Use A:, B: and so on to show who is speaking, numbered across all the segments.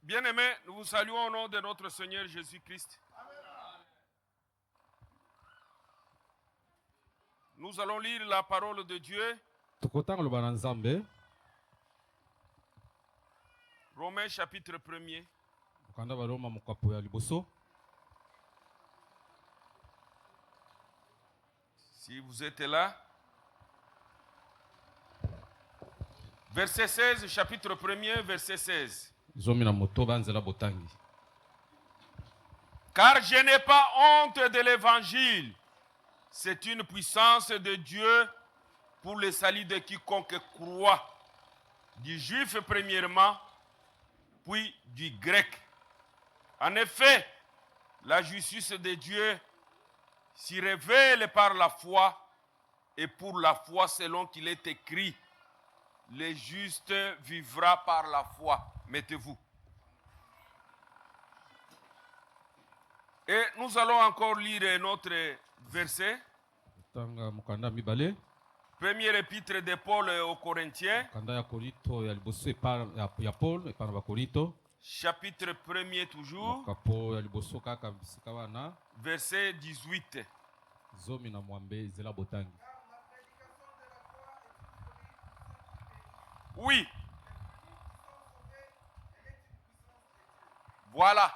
A: Bien-aimés, nous vous saluons au nom de notre Seigneur Jésus-Christ. Nous allons lire la parole de Dieu. Romains chapitre 1er. Si vous êtes là. Verset 16, chapitre 1er, verset 16. Car je n'ai pas honte de l'évangile. C'est une puissance de Dieu pour le salut de quiconque croit. Du juif premièrement, puis du grec. En effet, la justice de Dieu s'y révèle par la foi, et pour la foi selon qu'il est écrit, le juste vivra par la foi. Mettez-vous. Et nous allons encore lire notre verset. Premier épître de Paul aux Corinthiens. Chapitre 1er toujours. Verset 18. Oui. Voilà.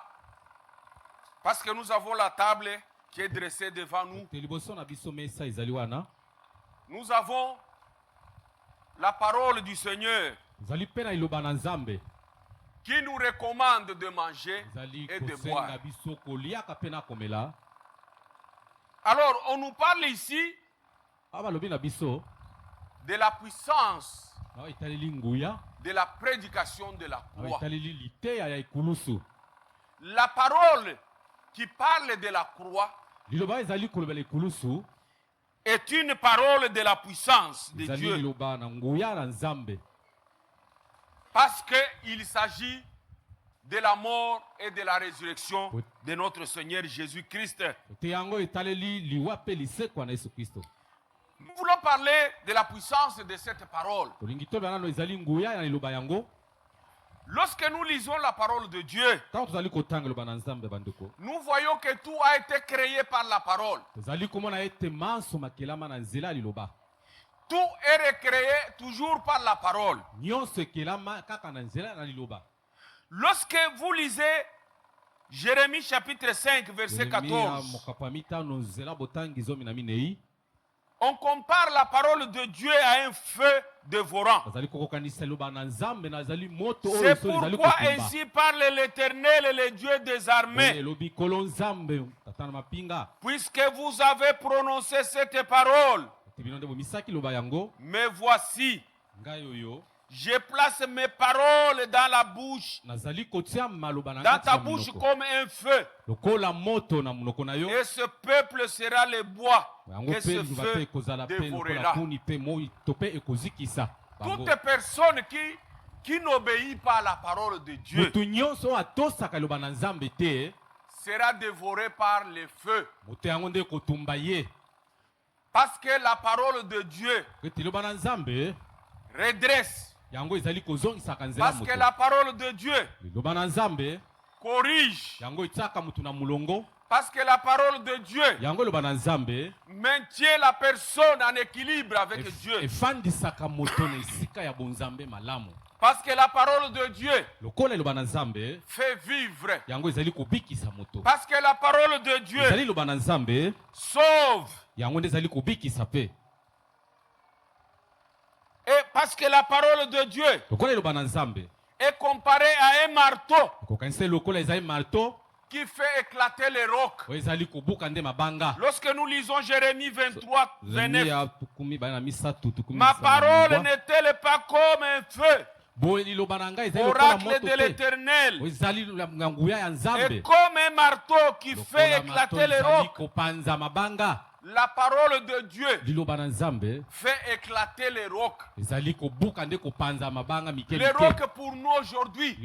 A: Parce que nous avons la table qui est dressée devant nous. Nous avons la parole du Seigneur qui nous recommande de manger et de boire. Alors, on nous parle ici de la puissance de la prédication de la croix. La parole qui parle de la croix est une parole de la puissance de Dieu. Parce qu'il s'agit de la mort et de la résurrection de notre Seigneur Jésus-Christ. Nous voulons parler de la puissance de cette parole. Lorsque nous lisons la parole de Dieu, nous voyons que tout a été créé par la parole. Tout est recréé toujours par la parole. Lorsque vous lisez Jérémie chapitre 5 verset 14, on compare la parole de Dieu à un feu dévorant. C'est pourquoi ainsi parle l'Éternel, le Dieu des armées. Puisque vous avez prononcé cette parole, mais voici, je place mes paroles dans la bouche, dans ta bouche comme un feu. Et ce peuple sera le bois que ce feu dévorera. Toute personne qui n'obéit pas à la parole de Dieu sera dévorée par le feu. Parce que la parole de Dieu redresse. Parce que la parole de Dieu corrige. Parce que la parole de Dieu maintient la personne en équilibre avec Dieu. Parce que la parole de Dieu fait vivre. Parce que la parole de Dieu sauve. Et parce que la parole de Dieu est comparée à un marteau qui fait éclater les rocs. Lorsque nous lisons Jérémie 23, 29, ma parole n'est-elle pas comme un feu, oracle de l'Éternel, et comme un marteau qui fait éclater les rocs. La parole de Dieu fait éclater les rocs. Les rocs pour nous aujourd'hui,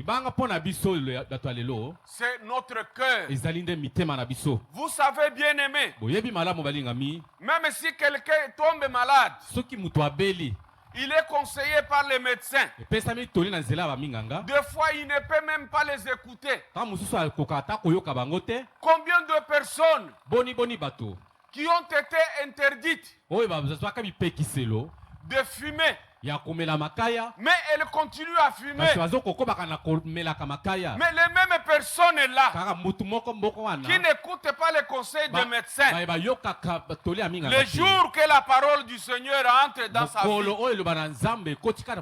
A: c'est notre cœur. Vous savez, bien aimé, même si quelqu'un tombe malade, il est conseillé par les médecins. Des fois, il ne peut même pas les écouter. Combien de personnes qui ont été interdites de fumer, mais elles continuent à fumer. Mais les mêmes personnes là qui n'écoutent pas les conseils des médecins, le jour que la parole du Seigneur entre dans sa vie,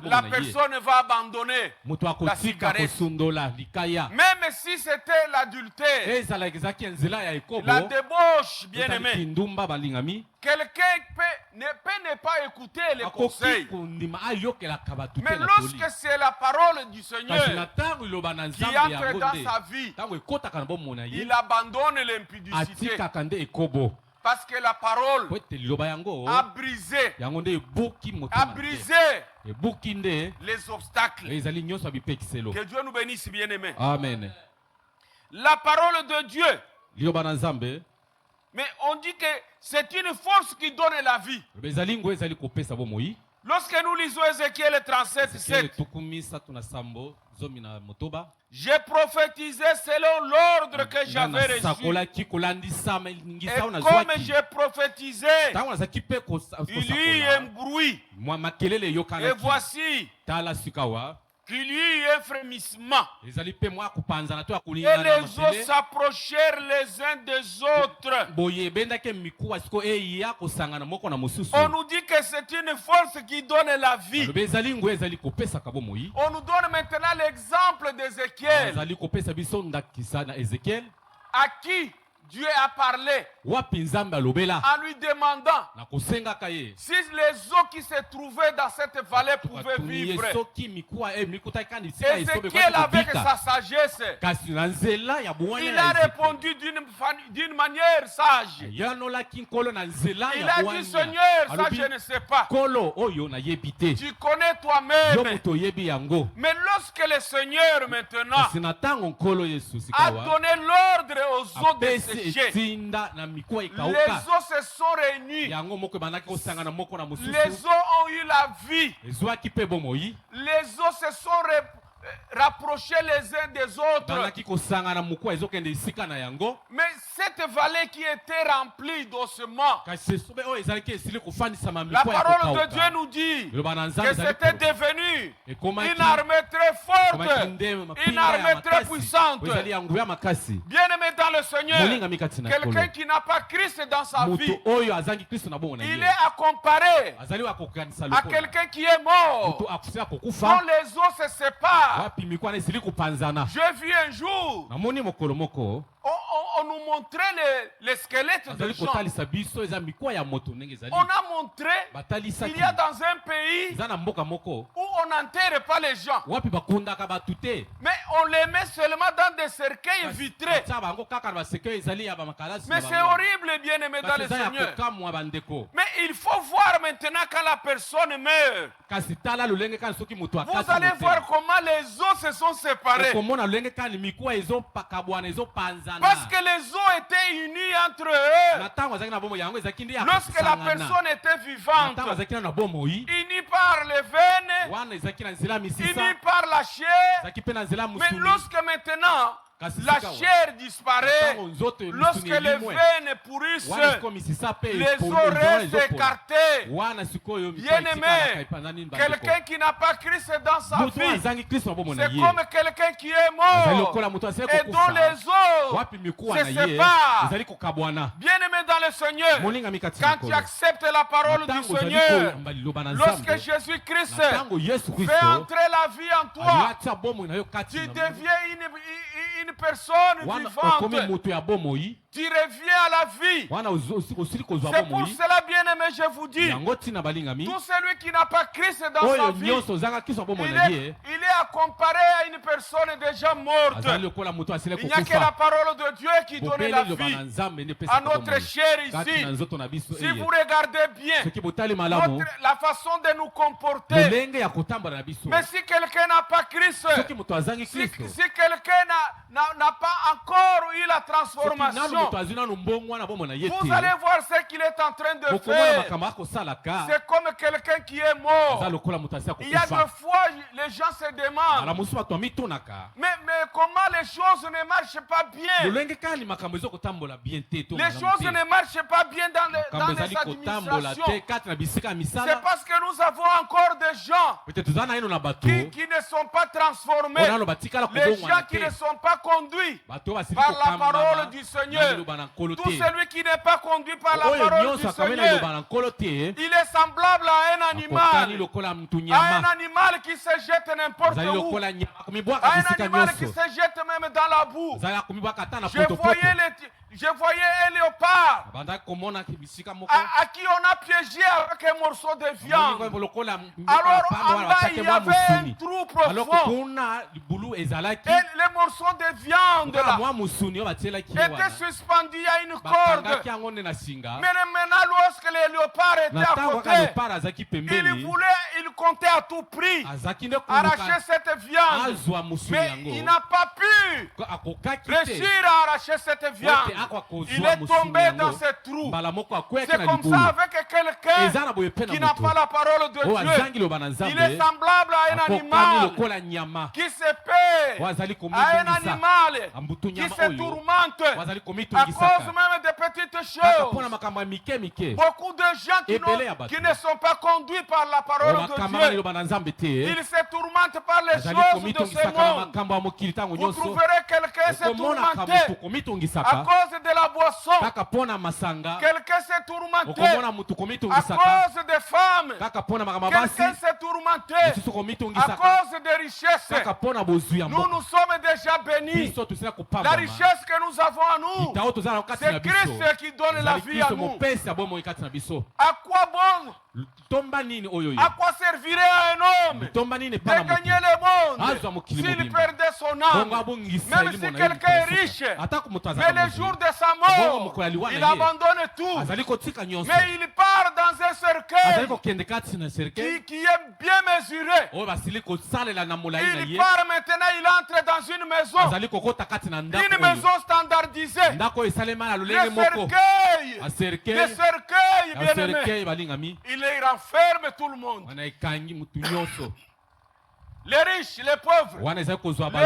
A: la personne va abandonner la cigarette. Même si c'était l'adultère, la débauche, bien aimé, quelqu'un ne peut pas écouter les conseils. Mais lorsque c'est la parole du Seigneur qui entre dans sa vie, il abandonne l'impudicité. Parce que la parole a brisé les obstacles. Que Dieu nous bénisse, bien-aimés.
B: Amen.
A: La parole de Dieu. Mais on dit que c'est une force qui donne la vie. Lorsque nous lisons Ézéchiel 37:7, j'ai prophétisé selon l'ordre que j'avais reçu. Et comme j'ai prophétisé, il y eut un bruit. Et voici qu'il y eut un frémissement. Et les eaux s'approchèrent les uns des autres. On nous dit que c'est une force qui donne la vie. On nous donne maintenant l'exemple d'Ézéchiel, à qui Dieu a parlé en lui demandant si les eaux qui se trouvaient dans cette vallée pouvaient vivre. Ézéchiel, avec sa sagesse, il a répondu d'une manière sage. Il a dit, Seigneur, ça je ne sais pas. Tu connais toi-même. Mais lorsque le Seigneur maintenant a donné l'ordre aux eaux de sécher, les eaux se sont réunies. Les eaux ont eu la vie. Les eaux se sont rapprochés les uns des autres. Mais cette vallée qui était remplie d'ossements, la parole de Dieu nous dit que c'était devenu une armée très forte, une armée très puissante. Bien-aimé dans le Seigneur, quelqu'un qui n'a pas Christ dans sa vie, il est à comparer à quelqu'un qui est mort, dont les os se séparent. J'ai vu un jour, on nous montrait les squelettes de gens. On a montré qu'il y a dans un pays où on n'enterre pas les gens, mais on les met seulement dans des cercueils vitrés. Mais c'est horrible, bien aimé dans le Seigneur. Mais il faut voir maintenant quand la personne meurt. Vous allez voir comment les os se sont séparés. Parce que les os étaient unis entre eux. Lorsque la personne était vivante, unie par les veines, unie par la chair. Mais lorsque maintenant la chair disparaît, lorsque les veines pourrissent, les os restent écartés. Bien-aimé, quelqu'un qui n'a pas Christ dans sa vie, c'est comme quelqu'un qui est mort et dont les os se séparent. Bien-aimé dans le Seigneur, quand tu acceptes la parole du Seigneur, lorsque Jésus-Christ fait entrer la vie en toi, tu deviens une personne vivante. Tu reviens à la vie. C'est pour cela, bien-aimé, je vous dis, tout celui qui n'a pas Christ dans sa vie, il est à comparer à une personne déjà morte. Il n'y a que la parole de Dieu qui donne la vie à notre chair ici. Si vous regardez bien la façon de nous comporter, mais si quelqu'un n'a pas Christ, si quelqu'un n'a pas encore eu la transformation, vous allez voir ce qu'il est en train de faire. C'est comme quelqu'un qui est mort. Il y a deux fois, les gens se demandent, mais comment les choses ne marchent pas bien? Les choses ne marchent pas bien dans les administrations. C'est parce que nous avons encore des gens qui ne sont pas transformés. Les gens qui ne sont pas conduits par la parole du Seigneur. Tout celui qui n'est pas conduit par la parole du Seigneur, il est semblable à un animal. À un animal qui se jette n'importe où. À un animal qui se jette même dans la boue. Je voyais un léopard à qui on a piégé avec un morceau de viande. Alors en bas il y avait un trou profond. Et les morceaux de viande là étaient suspendus à une corde. Mais maintenant lorsque le léopard était à côté, il comptait à tout prix arracher cette viande. Mais il n'a pas pu réussir à arracher cette viande. Il est tombé dans ce trou. C'est comme ça avec quelqu'un qui n'a pas la parole de Dieu. Il est semblable à un animal qui se paie, à un animal qui se tourmente à cause même des petites choses. Beaucoup de gens qui ne sont pas conduits par la parole de Dieu, ils se tourmentent par les choses de ce monde. Vous trouverez quelqu'un se tourmenter à cause de la boisson. Quelqu'un s'est tourmenté à cause des femmes. Quelqu'un s'est tourmenté à cause des richesses. Nous sommes déjà bénis. La richesse que nous avons à nous, c'est Christ qui donne la vie à nous. À quoi bon? À quoi servirait un homme de gagner le monde s'il perdait son âme? Même si quelqu'un est riche, mais le jour de sa mort, il abandonne tout. Mais il part dans un cercueil qui est bien mesuré. Il part maintenant, il entre dans une maison standardisée. Le cercueil, bien aimé, il renferme tout le monde. Les riches, les pauvres, les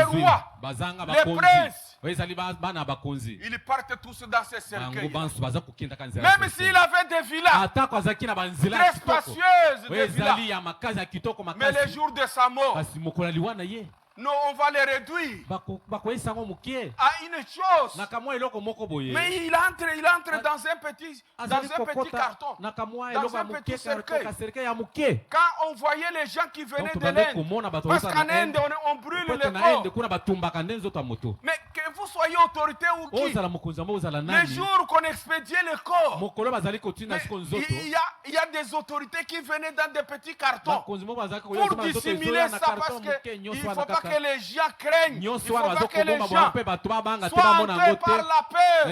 A: rois, les princes, ils partent tous dans ces cercueils. Même s'il avait des villas très spacieuses, des villas, mais le jour de sa mort, non, on va les réduire à une chose. Mais il entre dans un petit carton, dans un petit cercueil. Quand on voyait les gens qui venaient de l'Inde, parce qu'en Inde, on brûle les corps. Mais que vous soyez autorité ou qui, les jours qu'on expédiait les corps, il y a des autorités qui venaient dans des petits cartons pour dissimuler ça, parce qu'il ne faut pas que les gens craignent. Il ne faut pas que les gens soient hantés par la peur.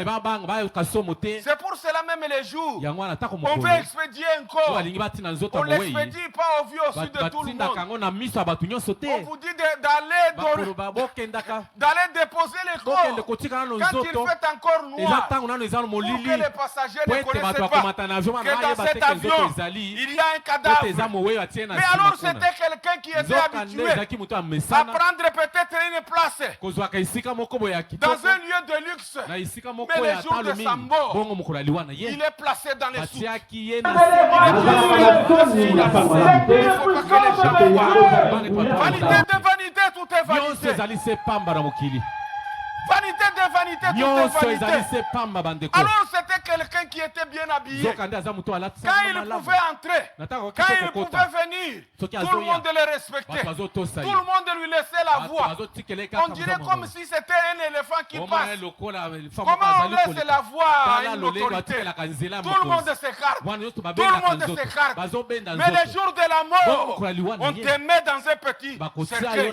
A: C'est pour cela même les jours, on veut expédier un corps, on ne l'expédie pas au vu au sud de tout le monde. On vous dit d'aller déposer les corps quand il fait encore noir, pour que les passagers ne connaissent pas que dans cet avion il y a un cadavre. Mais alors c'était quelqu'un qui était habitué à prendre peut-être une place dans un lieu de luxe. Mais le jour de sa mort, il est placé dans les sous. Il faut pas que les gens voient. Vanité de vanité, tout est vanité. Vanité de vanité. vanité, tout est vanité.
B: pamba bandeko.
A: Alors c'était quelqu'un qui était bien habillé. Quand il pouvait entrer, quand il pouvait venir, tout le monde le respectait. Tout le monde lui laissait la voix. On dirait comme si c'était un éléphant qui passe. Comment on laisse la voix à une autorité? Tout le monde s'écarte. Tout le monde s'écarte. Mais le jour de la mort, on te met dans un petit cercueil.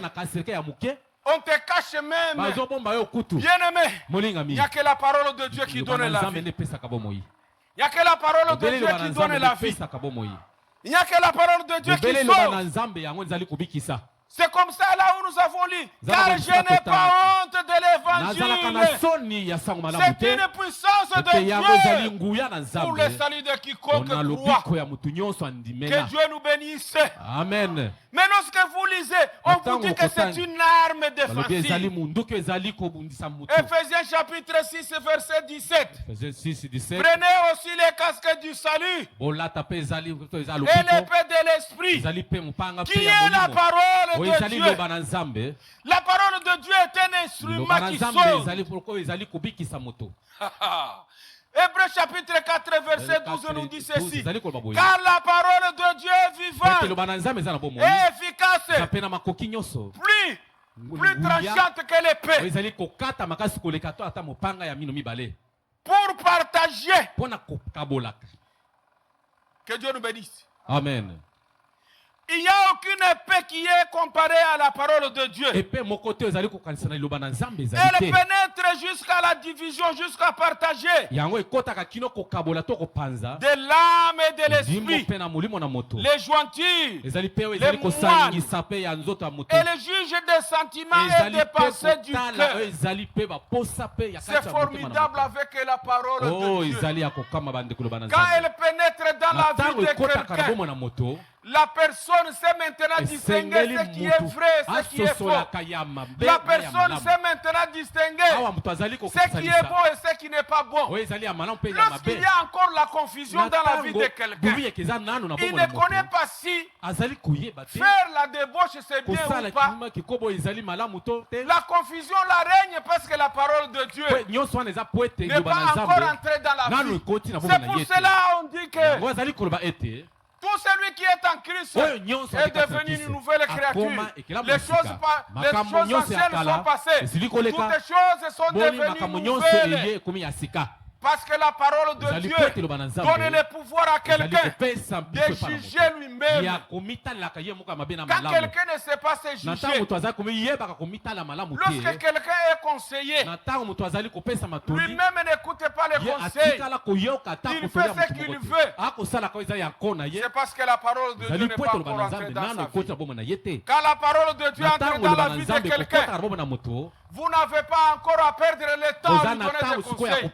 A: On te cache même. Bien-aimé, il n'y a que la parole de Dieu qui donne la vie. Il n'y a que la parole de Dieu qui donne la vie. Il n'y a que la parole de Dieu qui sauve. C'est comme ça là où nous avons lu. Car je n'ai pas honte de l'évangile. C'est une puissance de Dieu pour le salut de quiconque croit. Que Dieu nous bénisse.
B: Amen.
A: Mais lorsque vous lisez, on vous dit que c'est une arme défensive. Ephésiens chapitre 6, verset 17. Prenez aussi les casques du salut et l'épée de l'esprit, qui est la parole de Dieu. La parole de Dieu est un instrument qui sauve. Hébreux chapitre 4, verset 12 nous dit ceci. Car la parole de Dieu est vivante et efficace, plus tranchante que l'épée, pour partager. Que Dieu nous bénisse.
B: Amen.
A: Il n'y a aucune épée qui est comparée à la parole de Dieu. Elle pénètre jusqu'à la division, jusqu'à partager de l'âme et de l'esprit, les jointures, les moines, et les juges des sentiments et des pensées du cœur. C'est formidable avec la parole de Dieu. Quand elle pénètre dans la vie de quelqu'un, la personne sait maintenant distinguer ce qui est vrai, ce qui est faux. La personne sait maintenant distinguer ce qui est bon et ce qui n'est pas bon. Lorsqu'il y a encore la confusion dans la vie de quelqu'un, il ne connaît pas si faire la débauche c'est bien ou pas. La confusion la règne parce que la parole de Dieu n'est pas encore entrée dans la vie. C'est pour cela on dit que tout celui qui est en Christ est devenu une nouvelle créature. Les choses anciennes sont passées. Toutes les choses sont devenues nouvelles. Parce que la parole de Dieu donne le pouvoir à quelqu'un de juger lui-même. Quand quelqu'un ne sait pas se juger, lorsque quelqu'un est conseillé, lui-même n'écoute pas les conseils. Il fait ce qu'il veut. C'est parce que la parole de Dieu n'est pas encore entrée dans sa vie. Quand la parole de Dieu entre dans la vie de quelqu'un, vous n'avez pas encore à perdre le temps de donner des conseils.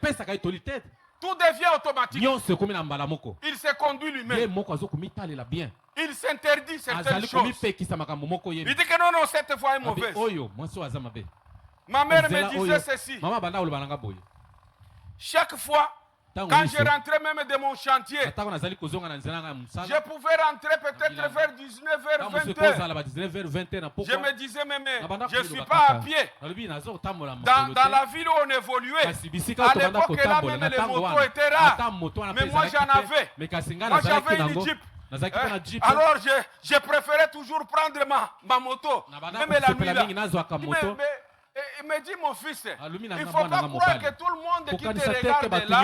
A: Tout devient automatique. Il se conduit lui-même. Il s'interdit certaines choses. Il dit que non, cette voie est mauvaise. Ma mère me disait ceci. Chaque fois, quand je rentrais même de mon chantier, je pouvais rentrer peut-être vers 19h, 20h. Je me disais, mais je ne suis pas à pied. Dans la ville où on évoluait, à l'époque là même les motos étaient rares. Mais moi j'en avais. Moi j'avais une Jeep. Alors je préférais toujours prendre ma moto. Même la nuit là. Il me dit mon fils, il ne faut pas croire que tout le monde qui te regarde là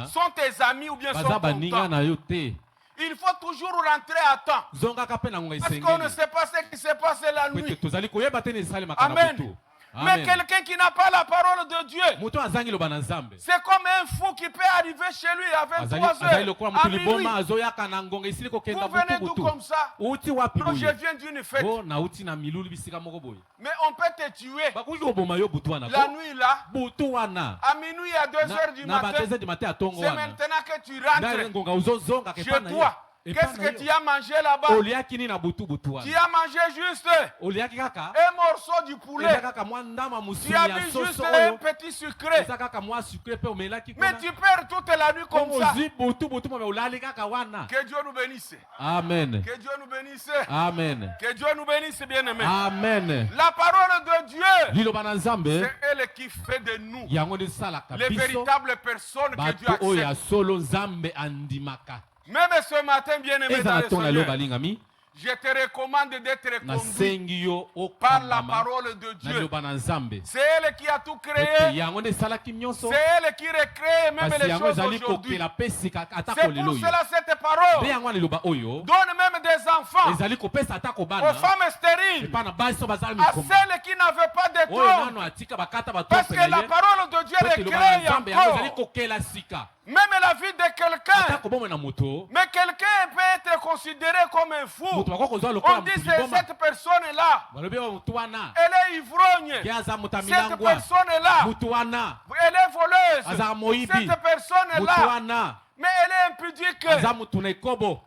A: sont tes amis ou bien sont contents. Il faut toujours rentrer à temps. Parce qu'on ne sait pas ce qui se passe la nuit. Amen. Mais quelqu'un qui n'a pas la parole de Dieu, c'est comme un fou qui peut arriver chez lui à 23h, à minuit. Vous venez d'où comme ça? Non, je viens d'une fête. Mais on peut te tuer la nuit là, à minuit à 2h du matin. C'est maintenant que tu rentres chez toi. Qu'est-ce que tu as mangé là-bas? Tu as mangé juste un morceau du poulet. Tu as mis juste un petit sucré. Mais tu perds toute la nuit comme ça. Que Dieu nous bénisse.
B: Amen.
A: Que Dieu nous bénisse.
B: Amen.
A: Que Dieu nous bénisse, bien-aimés.
B: Amen.
A: La parole de Dieu,
B: c'est
A: c'est elle qui fait de nous les véritables personnes que Dieu accepte. Même ce matin, bien-aimé dans le Seigneur, je te recommande d'être conduit par la parole de Dieu. C'est elle qui a tout créé. C'est elle qui recrée même les choses aujourd'hui. C'est pour cela cette parole donne même des enfants aux femmes stériles, à celles qui n'avaient pas de trône. Parce que la parole de Dieu recrée encore même la vie de quelqu'un. Mais quelqu'un peut être considéré comme un fou. On dit que cette personne-là, elle est ivrogne. Cette personne-là, elle est voleuse. Cette personne-là, mais elle est impudique.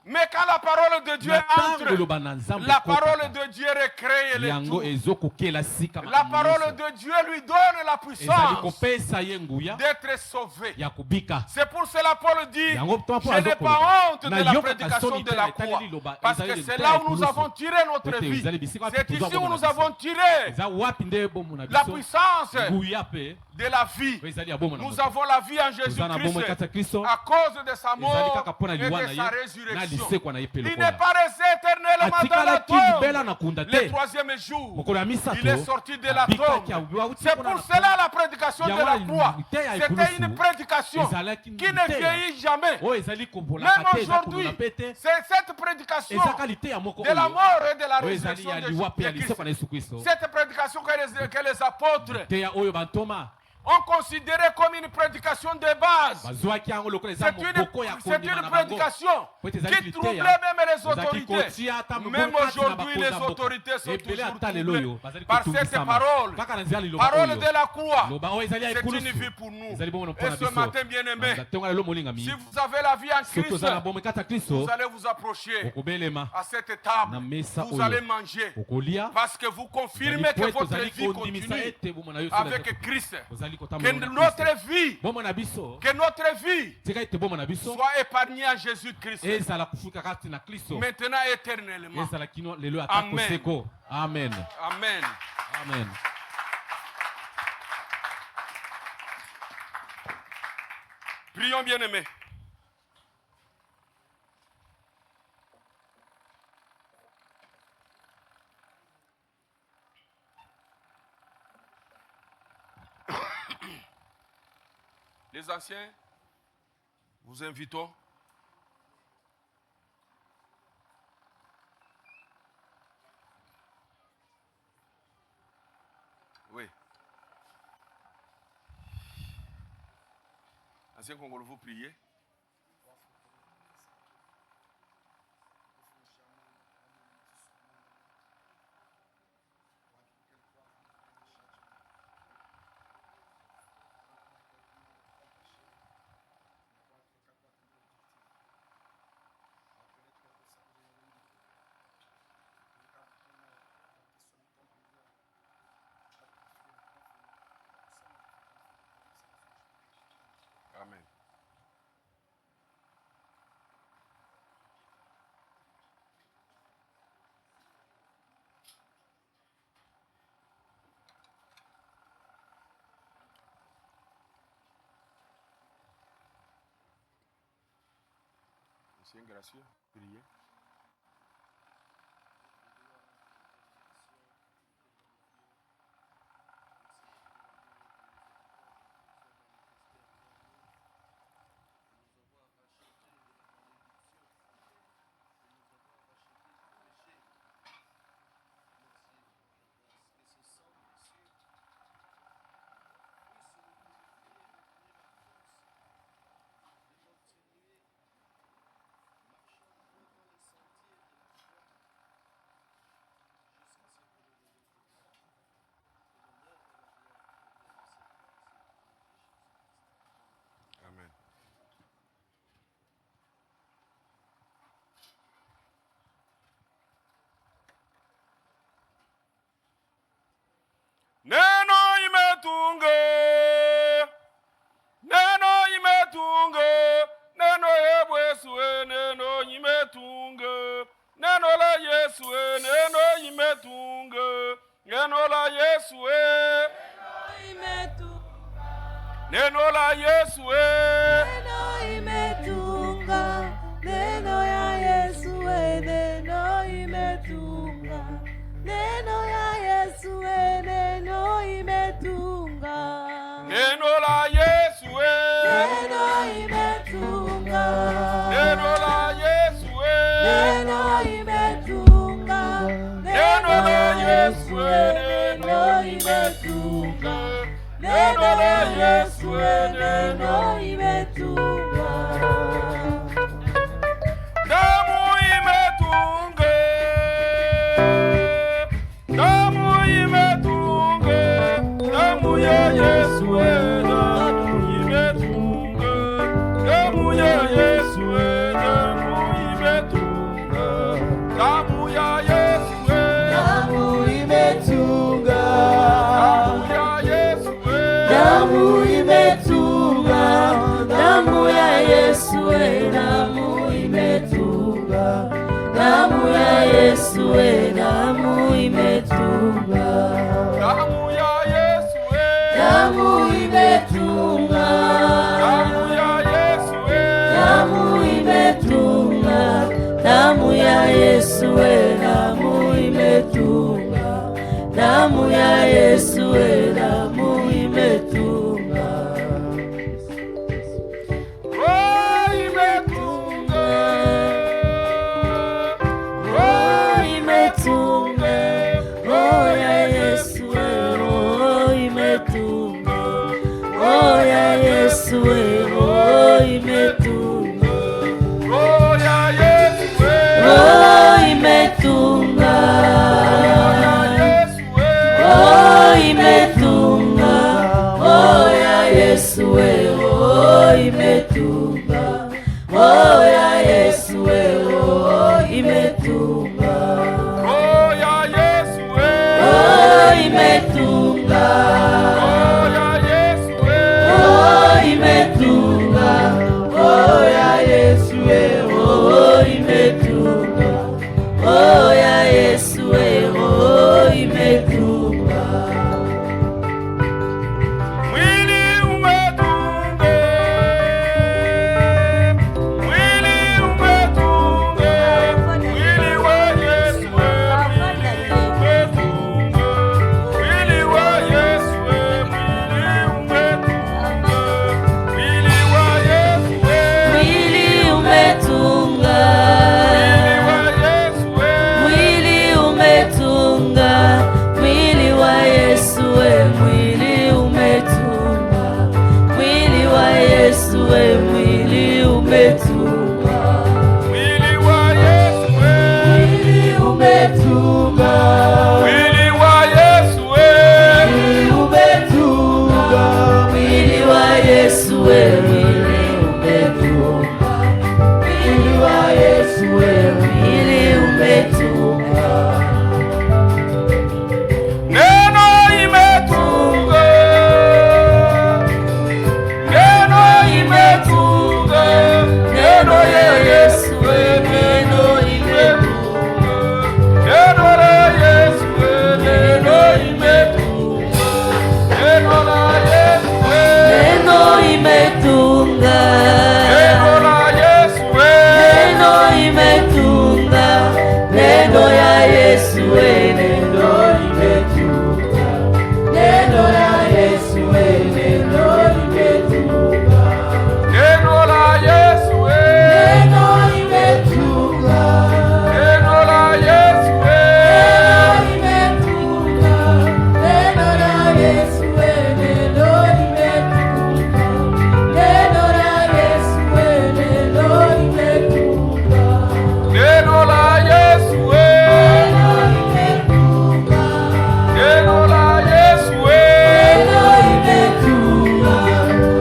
A: Mais quand la parole de Dieu entre, la parole de Dieu recrée les tout. La parole de Dieu lui donne la puissance d'être sauvé. C'est pour cela Paul dit, je n'ai pas honte de la prédication de la croix. Parce que c'est là où nous avons tiré notre vie. C'est ici où nous avons tiré la puissance de la vie. Nous avons la vie en Jésus-Christ à cause de sa mort et de sa résurrection. Il n'est pas resté éternellement dans la tombe. Le troisième jour, il est sorti de la tombe. C'est pour cela la prédication de la croix. C'était une prédication qui ne vieillit jamais. Même aujourd'hui, c'est cette prédication de la mort et de la résurrection de Jésus-Christ. Cette prédication que les apôtres ont considéré comme une prédication de base. C'est une prédication qui troublait même les autorités. Même aujourd'hui, les autorités sont toujours troublées par cette parole. Parole de la croix. C'est une vie pour nous. Et ce matin, bien-aimé, si vous avez la vie en Christ, vous allez vous approcher à cette table. Vous allez manger. Parce que vous confirmez que votre vie continue avec Christ. Que notre vie soit épargnée en Jésus-Christ. Maintenant éternellement. Amen.
B: Amen.
A: Amen.
B: Amen.
A: Prions, bien-aimés. Les anciens, vous invitons. Oui. Ancien Congolais, vous priez. Amen. Monsieur gracieux, priez. Yesu neno imetunga. Neno la Yesu neno la Yesu
C: neno imetunga. Neno ya Yesu neno imetunga. Neno ya Yesu neno imetunga.
A: Neno la Yesu
C: neno imetunga.
A: Neno la Yesu
C: neno imetunga.
A: Neno la Yesu neno imetunga. Neno la Yesu neno imetunga. Damu imetunga. Damu imetunga. Damu ya Yesu damu imetunga. Damu ya Yesu damu imetunga. Damu ya Yesu
C: damu imetunga.
A: Damu
C: imetunga. Damu ya Yesu damu imetunga. Damu ya Yesu damu imetunga.
A: Damu ya Yesu
C: damu imetunga.
A: Damu ya Yesu
C: damu imetunga. Damu ya Yesu damu imetunga. Damu ya Yesu damu imetunga.
A: Oh imetunga.
C: Oh imetunga. Oh ya Yesu oh imetunga. Oh ya Yesu oh imetunga.
A: Oh ya Yesu
C: Oh imetunga. Oh imetunga. Oh ya Yesu oh imetunga. Oh ya Yesu oh imetunga.
A: Oh ya Yesu
C: Oh imetunga.
A: Oh ya Yesu
C: Oh imetunga. Oh ya Yesu oh imetunga. Oh ya Yesu oh imetunga.
A: Mwili umetunga. Mwili umetunga. Mwili wa Yesu mwili umetunga. Mwili wa Yesu mwili umetunga. Mwili wa Yesu
C: Mwili umetunga. Mwili umetunga. Mwili wa Yesu mwili umetunga. Mwili wa Yesu mwili umetunga.
A: Mwili wa Yesu
C: Mwili umetunga.
A: Mwili wa Yesu
C: Mwili umetunga. Mwili wa Yesu mwili umetunga. Mwili wa Yesu mwili umetunga.
A: Neno imetunga. Neno imetunga. Neno ya Yesu neno imetunga. Neno la Yesu neno imetunga. Neno la Yesu
C: Neno imetunga.
A: neno la Yesu
C: Neno imetunga. Neno ya Yesu neno imetunga. Neno ya Yesu neno imetunga.
A: neno la Yesu
C: Neno imetunga.
A: neno la Yesu
C: Imetunga. Neno la Yesu neno imetunga. Neno la Yesu neno imetunga.
A: neno la Yesu
C: Neno imetunga.
A: neno la Yesu
C: Neno imetunga.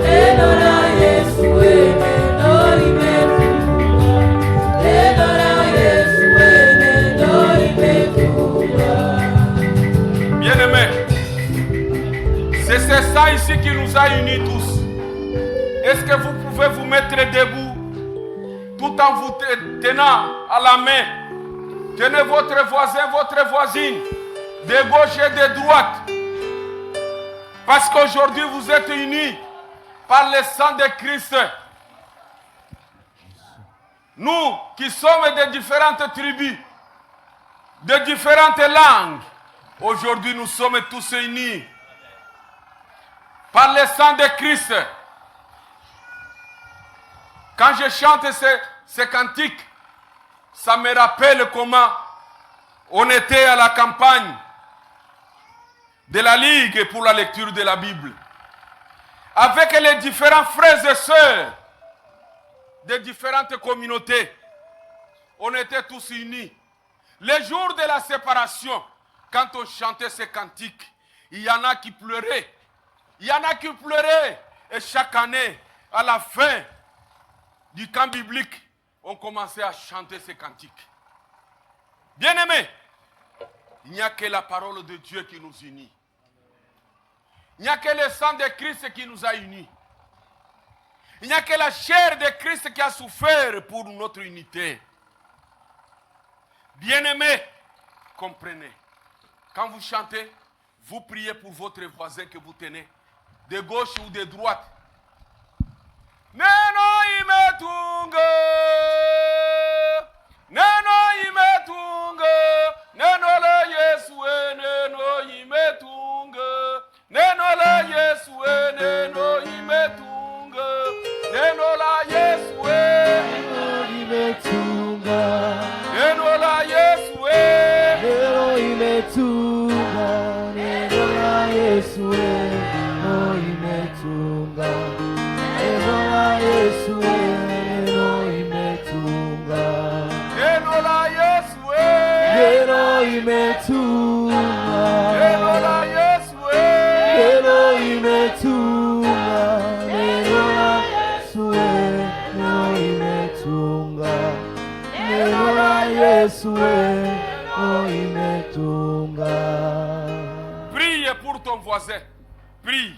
C: Neno la Yesu neno imetunga. Neno la Yesu neno imetunga.
A: Bien-aimés, c'est ça ici qui nous a unis tous. Est-ce que vous pouvez vous mettre debout tout en vous tenant à la main Tenez votre voisin, votre voisine, de gauche et de droite. Parce qu'aujourd'hui, vous êtes unis par le sang de Christ. Nous qui sommes de différentes tribus, de différentes langues, aujourd'hui nous sommes tous unis par le sang de Christ. Quand je chante ces cantiques, ça me rappelle comment on était à la campagne de la Ligue pour la lecture de la Bible, avec les différents frères et sœurs de différentes communautés. On était tous unis. Les jours de la séparation, quand on chantait ces cantiques, il y en a qui pleuraient. Il y en a qui pleuraient. Et chaque année, à la fin du camp biblique, on commençait à chanter ces cantiques. Bien-aimés, il n'y a que la parole de Dieu qui nous unit. Il n'y a que le sang de Christ qui nous a unis. Il n'y a que la chair de Christ qui a souffert pour notre unité. Bien-aimés, comprenez. Quand vous chantez, vous priez pour votre voisin que vous tenez, de gauche ou de droite. Neno imetunga, neno imetunga, neno la Yesue, neno imetunga, neno la Yesue, neno imetunga, neno la Yesue,
C: neno imetunga,
A: neno la Yesue,
C: neno imetunga, neno la Yesue, neno imetunga, neno la Yesue, neno imetunga,
A: neno la Yesue,
C: neno imetunga,
A: neno la Yesue,
C: neno imetunga, neno la Yesue, neno imetunga, neno la Yesue, neno imetunga.
A: Prie pour ton voisin. Prie.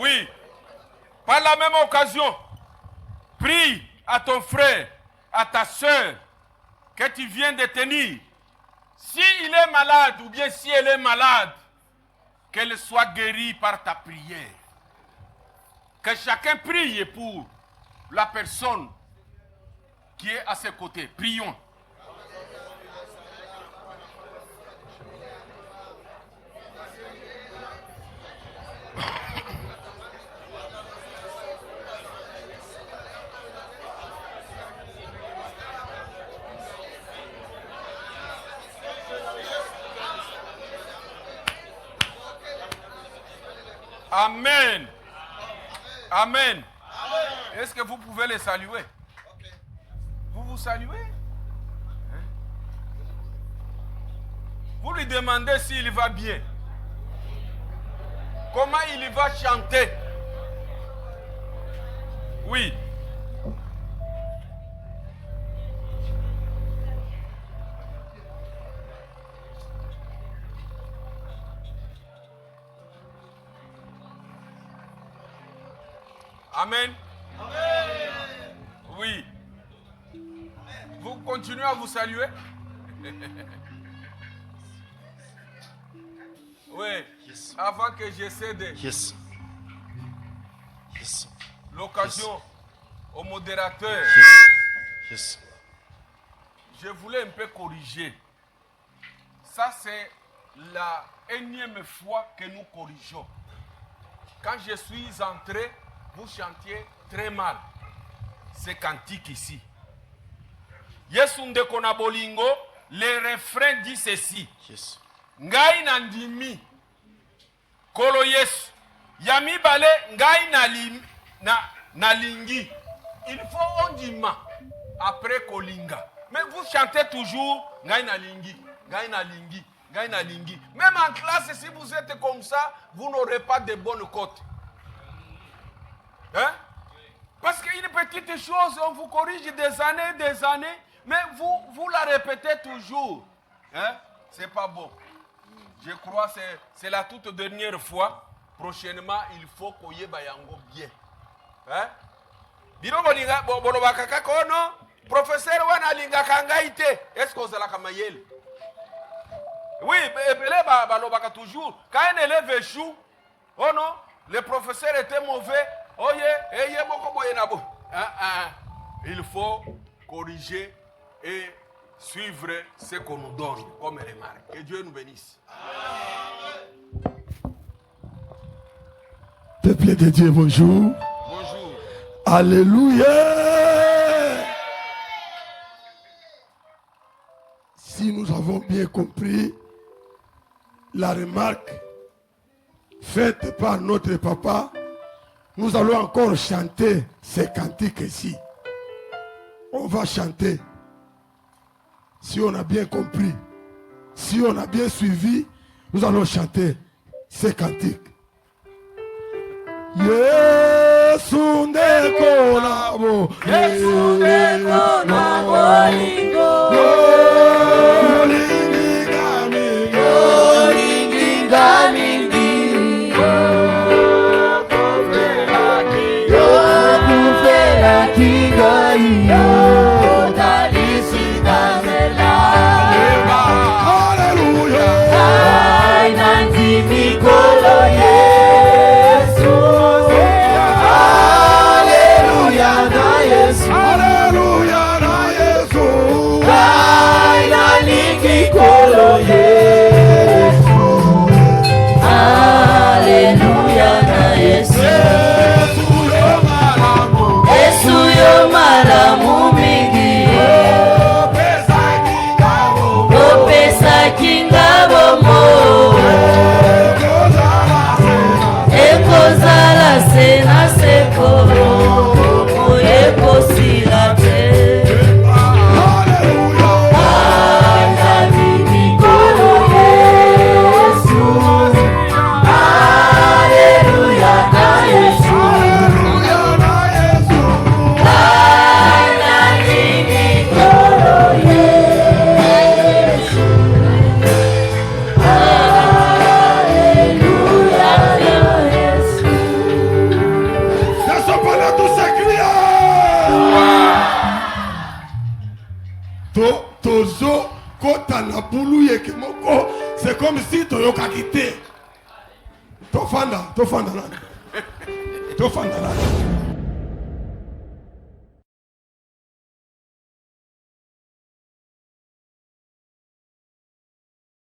A: Oui, par la même occasion, prie à ton frère, à ta soeur que tu viens de tenir. S'il est malade ou bien si elle est malade, qu'elle soit guérie par ta prière. Que chacun prie pour la personne qui est à ses côtés. Prions. Amen. Amen. Est-ce que vous pouvez les saluer? Vous vous saluez? Hein? Vous lui demandez s'il va bien. Comment il va chanter? Oui. Amen. Amen. Oui. Vous continuez à vous saluer? Oui.
D: Yes.
A: Avant que j'essaie de
D: Yes. Yes.
A: l'occasion au modérateur.
D: Yes. Yes.
A: je voulais un peu corriger. Ça, c'est la énième fois que nous corrigeons. Quand je suis entré, vous chantiez très mal. C'est cantique ici. Yesunde kona bolingo, le refrain dit ceci.
C: Yes.
A: Ngai nandimi kolo Yesu. Yami bale ngai nalingi. Il faut ondima après kolinga. Mais vous chantez toujours ngai nalingi, ngai nalingi, ngai nalingi. Même en classe, si vous êtes comme ça, vous n'aurez pas de bonnes cotes. Hein? Parce qu'une petite chose, on vous corrige des années, mais vous la répétez toujours. Hein? C'est pas bon. Je crois que c'est la toute dernière fois. Prochainement, il faut qu'on y ait bien. Hein? Bino bolinga bolobaka kakono professeur wana linga kangaite est-ce que ça la kamayele? Oui, belé balobaka toujours quand un élève échoue, oh non, le professeur était mauvais. Oh yeah, moko boye nabo. Il faut corriger et suivre ce qu'on nous donne comme remarque. Que Dieu nous bénisse.
C: Peuple de Dieu, bonjour.
A: Bonjour.
C: Alléluia. Si nous avons bien compris la remarque faite par notre papa, nous allons encore chanter ces cantiques ici. On va chanter. Si on a bien compris, si on a bien suivi, nous allons chanter ces cantiques. Yesu ndeko nabo, Yesu ndeko nabo lingo, lingi gami, kufela kigai, dalisi damela. Hallelujah. Ai nanti mikolo Yesu. Hallelujah na Yesu. Hallelujah na Yesu. Ai nanti mikolo Yesu. Hallelujah na Yesu. Yesu yo malamu mingi. Opesa kingabo mo. Ekozala sena seko. Moyeko silate. Anami mikolo Yesu. Hallelujah na Yesu. Anami mikolo Yesu. Tozo kota na bulu yeke moko, c'est comme si toyoka kite. Tofanda la.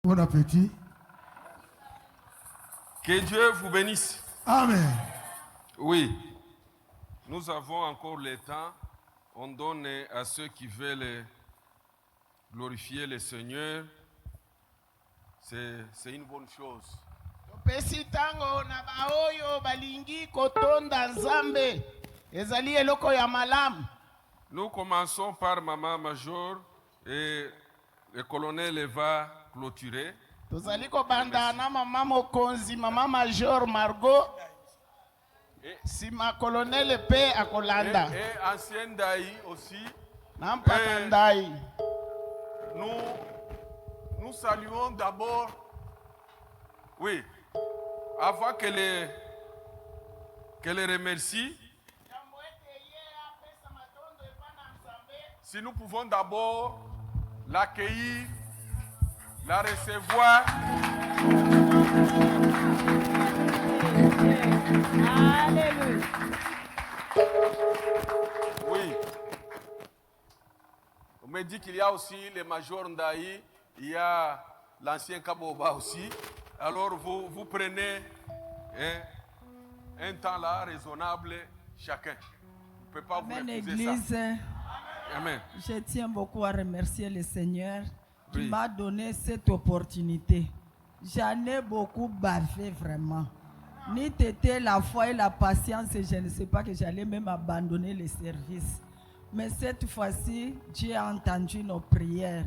C: Bon appétit.
A: Que Dieu vous bénisse.
C: Amen.
A: Oui, nous avons encore le temps. On donne à ceux qui veulent glorifier le Seigneur. C'est une bonne chose.
D: Topesi tango na baoyo balingi kotonda nzambe ezali eloko ya malamu.
A: Nous commençons par Maman Major et le colonel va clôturer.
D: Tozali kobanda na mama mokonzi mama major Margot. Sima colonel pe akolanda.
A: Et ancien Daï aussi.
D: Nampaka ndai.
A: Nous saluons d'abord, oui, avant que les remercie, si nous pouvons d'abord l'accueillir, la recevoir.
D: Alléluia.
A: Oui. me dit qu'il y a aussi le major Ndaï, il y a l'ancien Kaboba aussi. Alors vous prenez un temps là raisonnable chacun. On ne peut pas
E: Amen,
A: vous refuser
E: Église.
A: ça. Amen.
E: Je tiens beaucoup à remercier le Seigneur qui
A: Oui.
E: m'a donné cette opportunité. J'en ai beaucoup bavé vraiment. Ni t'étais la foi et la patience, je ne sais pas que j'allais même abandonner le service. Mais cette fois-ci, Dieu a entendu nos prières.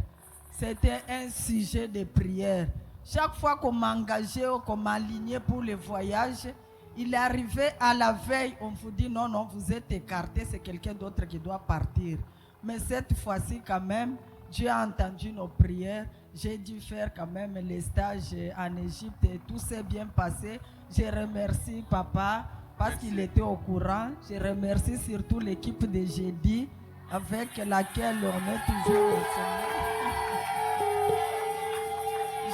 E: C'était un sujet de prière. Chaque fois qu'on m'engageait ou qu'on m'alignait pour le voyage, il arrivait à la veille, on vous dit non, vous êtes écarté, c'est quelqu'un d'autre qui doit partir. Mais cette fois-ci quand même, Dieu a entendu nos prières. J'ai dû faire quand même les stages en Égypte et tout s'est bien passé. Je remercie papa parce qu'il était au courant. Je remercie surtout l'équipe de Jeudi avec laquelle on est toujours ensemble.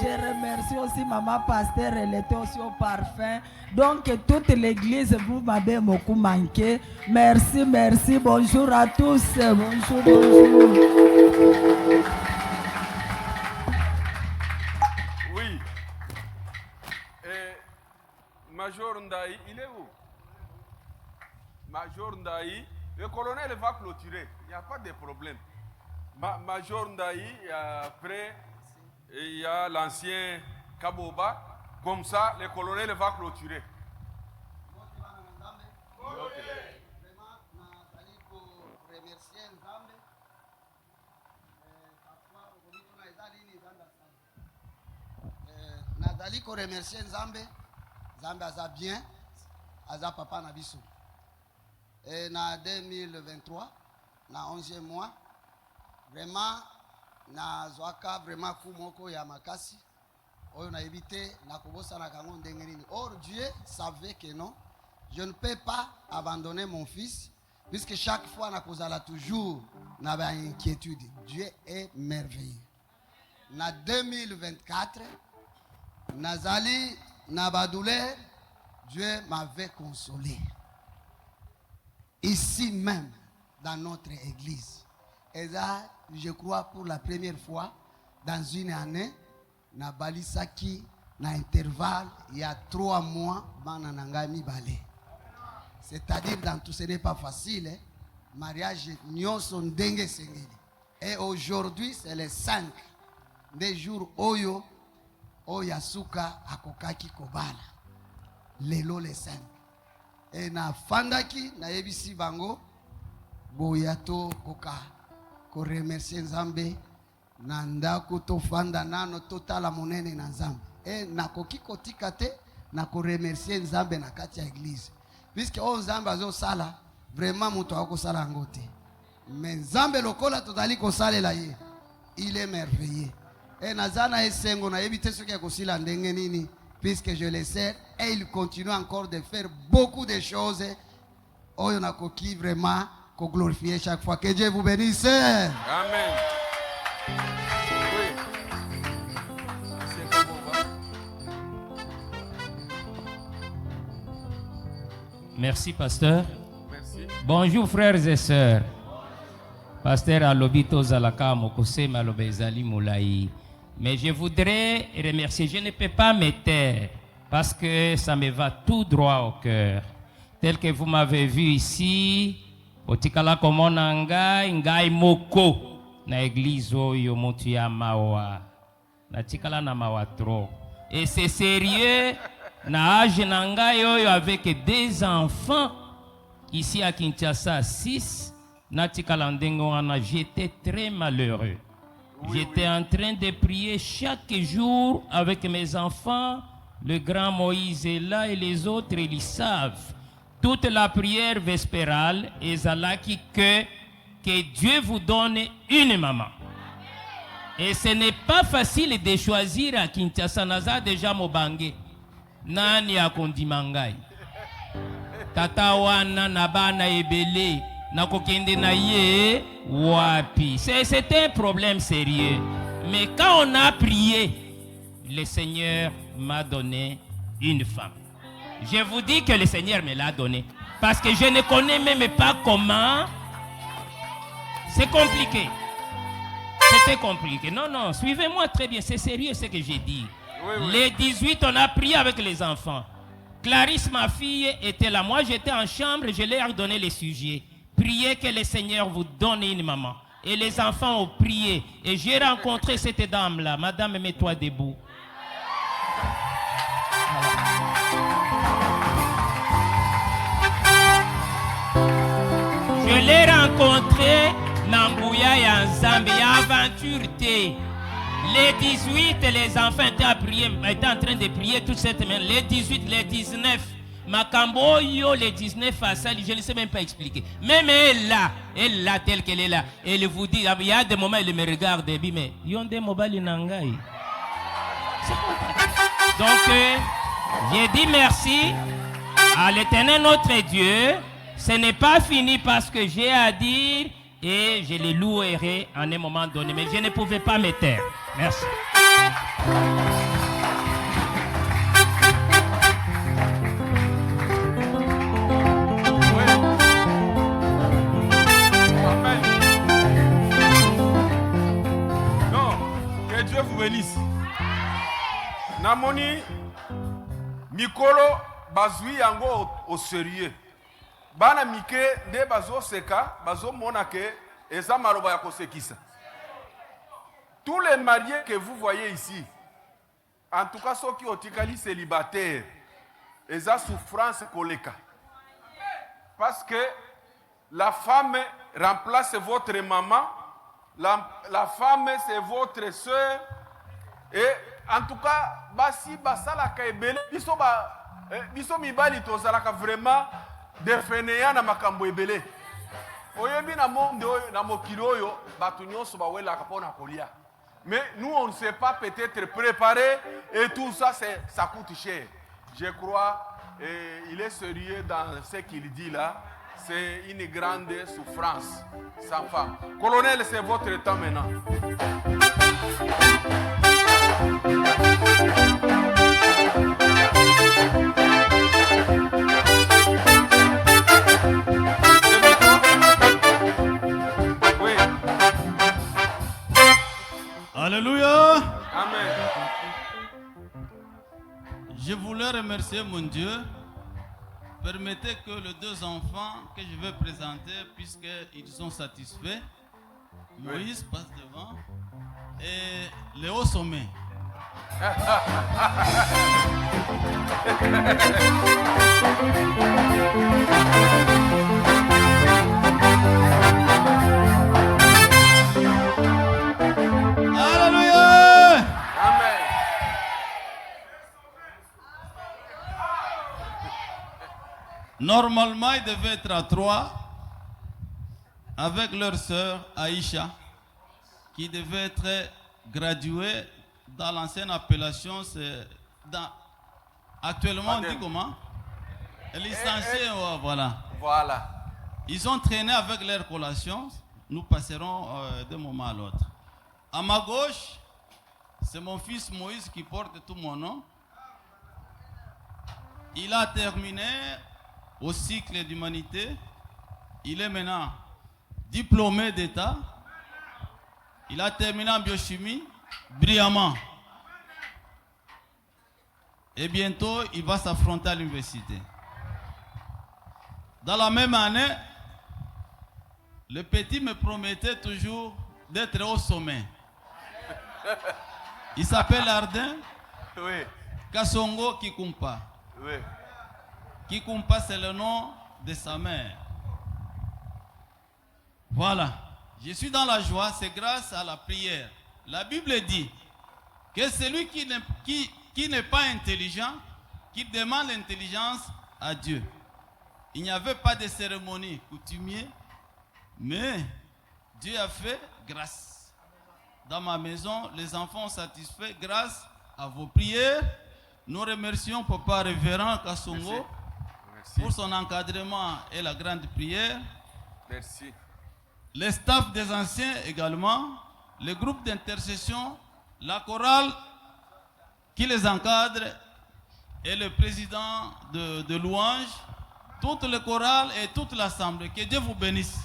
E: Je remercie aussi maman pasteur, elle était aussi au parfum. Donc toute l'église, vous m'avez beaucoup manqué. Merci, merci. Bonjour à tous. Bonjour, bonjour.
A: Oui. Major Ndaï, il est où? Major Ndaï, le colonel va clôturer. Il n'y a pas de problème. Major Ndaï, après, il y a l'ancien Kaboba. Comme ça, le colonel va clôturer.
F: Nazali ko remercier Nzambe. Nzambe aza bien. Aza papa na biso. Et na 2023, na 11e mois, vraiment na zwaka vraiment kumoko ya makasi. Oyo na évité na kobosa na kango ndenge nini. Or Dieu savait que non, je ne peux pas abandonner mon fils puisque chaque fois na kozala toujours na ba inquiétude. Dieu est merveilleux. Na 2024 Nazali Nabadoulé, Dieu m'avait consolé. Ici même, dans notre église. Et là, je crois pour la première fois, dans une année, Nabalisaki, na intervalle, il y a 3 mois, Bananangami Balé. C'est-à-dire, dans tout, ce n'est pas facile. Hein? Mariage, nyon son dengue sengeli. Et aujourd'hui, c'est les 5 des jours Oyo. Oyasuka akokaki kobala lelo le 5 et na fandaki na yebisi bango boyato koka ko remercier Nzambe na ndako to fanda nano totala monene na Nzambe et na koki kotika te na ko remercier Nzambe na kati ya église puisque Nzambe azo sala vraiment muto ako sala ngote mais Nzambe lokola totali ko salela ye il est merveilleux. Et Nazana Esengo na évité ce qui a aussi la ndengenini puisque je le sais et il continue encore de faire beaucoup de choses. Oyo na koki vraiment ko glorifier chaque fois. Que Dieu vous bénisse.
A: Amen. Oui.
G: Merci, pasteur.
A: Merci.
G: Bonjour, frères et sœurs. Pasteur Alobito Zalaka Mokose Malobezali Moulaï. Mais je voudrais remercier, je ne peux pas me taire parce que ça me va tout droit au cœur. Tel que vous m'avez vu ici, Otikala Komona Ngai Moko, na église Oyo Motuya Mawa, na Tikala na Mawa trop. Et c'est sérieux, na âge Ngai Oyo avec des enfants, ici à Kinshasa 6, na Tikala Ndengoana, j'étais très malheureux. J'étais en train de prier chaque jour avec mes enfants. Le grand Moïse est là et les autres, ils savent. Toute la prière vespérale est là que Dieu vous donne une maman. Et ce n'est pas facile de choisir à Kinshasa. Naza déjà Mobange. Nani akondimangai. Tata wana nabana ebele. Nakokende na ye wapi. C'est un problème sérieux. Mais quand on a prié, le Seigneur m'a donné une femme. Je vous dis que le Seigneur me l'a donné. Parce que je ne connais même pas comment. C'est compliqué. été compliqué. Non, non, suivez-moi très bien. C'est sérieux ce que j'ai dit.
A: Oui, oui.
G: Les 18, on a prié avec les enfants. Clarisse, ma fille, était là. Moi, j'étais en chambre, je leur ai donné les sujets. Priez que le Seigneur vous donne une maman. Et les enfants ont prié. Et j'ai rencontré cette dame-là. Madame, mets-toi debout. Je l'ai rencontré Nambouya et en Zambie, aventure T. Les 18, les enfants étaient en train de prier toute cette semaine. Les 18, les 19. Makamboyo, les 19 à Sali, je ne sais même pas expliquer. Même elle là, telle qu'elle est là. Elle vous dit, il y a des moments, elle me regarde et dit, mais ils ont des mobiles nangai. Donc, j'ai dit merci à l'Éternel notre Dieu. Ce n'est pas fini parce que j'ai à dire et je les louerai en un moment donné. Mais je ne pouvais pas me taire. Merci.
A: Non, que Dieu vous bénisse. Namoni Mikolo bazui yango au sérieux. Bana mike nde bazo seka, bazo monake eza maloba ya kosekisa. Tous les mariés que vous voyez ici, en tout cas ceux qui ont été célibataires, eza souffrance koleka. Parce que la femme remplace votre maman, la femme c'est votre soeur, et en tout cas, basi basala ka ebele, biso mibali tozalaka vraiment defeneya na makambo ebele. Oyebi na monde oyo na mokili oyo batu nyonso bawelaka pona kolia. Mais nous on ne sait pas peut-être préparer et tout ça ça coûte cher. Je crois il est sérieux dans ce qu'il dit là. C'est une grande souffrance sans femme. Colonel, c'est votre temps maintenant. Oui.
H: Alléluia.
A: Amen.
H: Je voulais remercier mon Dieu. Permettez que les deux enfants que je vais présenter, puisqu'ils sont satisfaits, Moïse passe devant et Léo Sommet. Alléluia.
A: Amen.
H: Normalement, ils devaient être à 3 avec leur sœur Aïcha, qui devait être graduée dans l'ancienne appellation. Actuellement, on dit comment? Licenciée, voilà.
A: Voilà.
H: Ils ont traîné avec leur collation. Nous passerons d'un moment à l'autre. À ma gauche, c'est mon fils Moïse qui porte tout mon nom. Il a terminé au cycle d'humanité. Il est maintenant diplômé d'État. Il a terminé en biochimie brillamment. Et bientôt, il va s'affronter à l'université. Dans la même année, le petit me promettait toujours d'être au sommet. Il s'appelle Ardin
A: Oui.
H: Kassongo Kikumpa.
A: Oui.
H: Kikumpa, c'est le nom de sa mère. Voilà. Je suis dans la joie, c'est grâce à la prière. La Bible dit que celui qui n'est pas intelligent, qui demande l'intelligence à Dieu. Il n'y avait pas de cérémonie coutumière, mais Dieu a fait grâce. Dans ma maison, les enfants sont satisfaits grâce à vos prières. Nous remercions Papa Révérend Kassongo pour son encadrement et la grande prière.
A: Merci.
H: Les staffs des anciens également, le groupe d'intercession, la chorale qui les encadre et le président de louange, toute le chorale et toute l'assemblée. Que Dieu vous bénisse.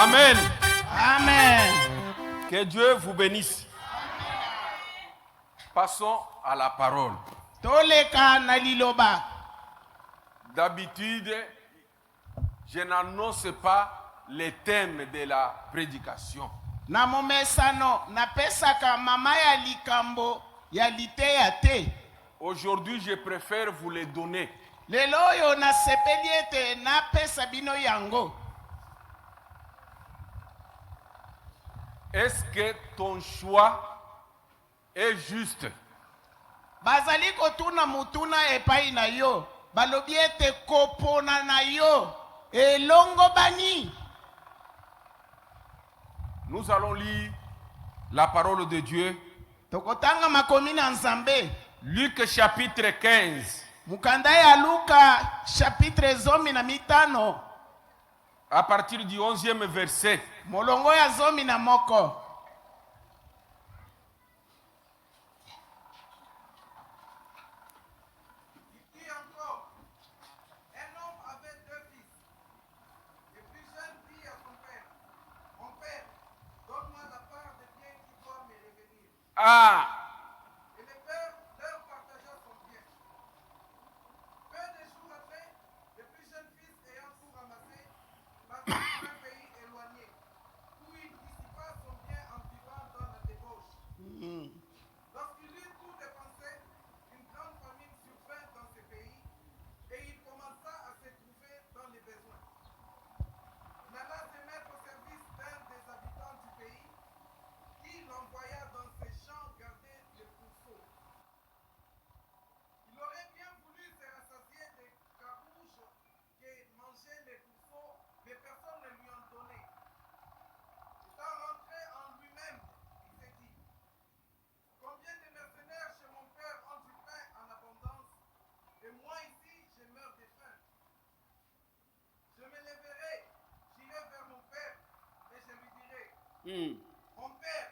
A: Amen.
D: Amen.
A: Que Dieu vous bénisse. Passons à la parole.
D: Toleka na liloba.
A: D'habitude, je n'annonce pas les thèmes de la prédication.
D: Na momesano na pesaka mama ya likambo ya liteya te.
A: Aujourd'hui, je préfère vous les donner.
D: Lelo oyo na sepeli ete na pesa bino yango.
A: Est-ce que ton choix est juste?
D: Bazali kotuna mutuna epai na yo. Balobi ete kopona na yo. Elongo bani.
A: Nous allons lire la parole de Dieu.
D: Tokotanga makomi na Nzambe.
A: Luc chapitre 15.
D: Mukanda ya Luka chapitre 15.
A: À partir du 11e verset.
D: Molongo ya 11.
A: Ah,
I: Et le père leur partagea son bien. Peu de jours après, le plus jeune fils ayant tout ramassé, partit pour un pays éloigné, où il dissipa son bien en vivant dans la débauche. Lorsqu'il eut tout dépensé, une grande famine survint dans ce pays, et il commença à se trouver dans les besoins. Il alla se mettre au service d'un des habitants du pays, qui l'envoya dans ses champs garder les pourceaux. Il aurait bien voulu se rassasier des carouges que mangeaient les pourceaux, mais personne ne lui en donnait. Étant rentré en lui-même, il s'est dit: combien de mercenaires chez mon père ont du pain en abondance, et moi ici je meurs de faim. Je me lèverai, j'irai vers mon père, et je lui dirai: mon père,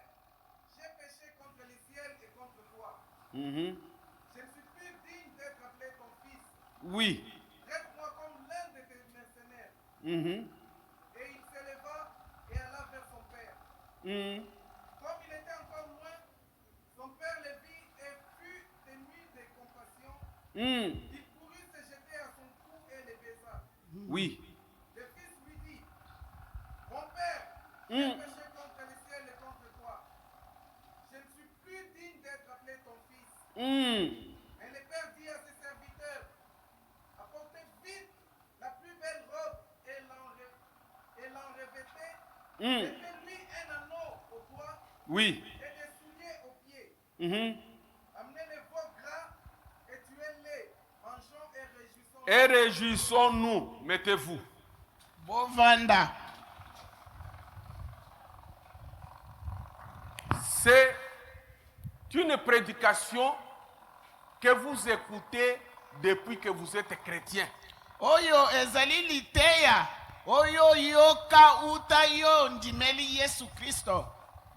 I: j'ai péché contre le ciel et contre toi. Je ne suis plus digne d'être appelé ton fils.
A: oui.
I: Traite-moi comme l'un de tes mercenaires. Et il s'éleva et alla vers son père. Comme il était encore loin, son père le vit et fut ému de compassion. Il courut se jeter à son cou et le baisa.
A: Oui.
I: Le fils lui dit: mon père, j'ai péché contre le ciel et contre toi. Je ne suis plus digne d'être appelé ton fils. Mais le père dit à ses serviteurs: apportez vite la plus belle robe et l'en revêtez. Mettez-lui un anneau au doigt
A: Oui.
I: et des souliers aux pieds. Amenez les veaux gras et tuez-les. Mangeons et réjouissons.
A: Et réjouissons-nous. Mettez-vous.
D: Bovanda.
A: C'est une prédication que vous écoutez depuis que vous êtes chrétien.
D: Oyo ezali liteya. Oyo yoka uta yo ndimeli Yesu Kristo.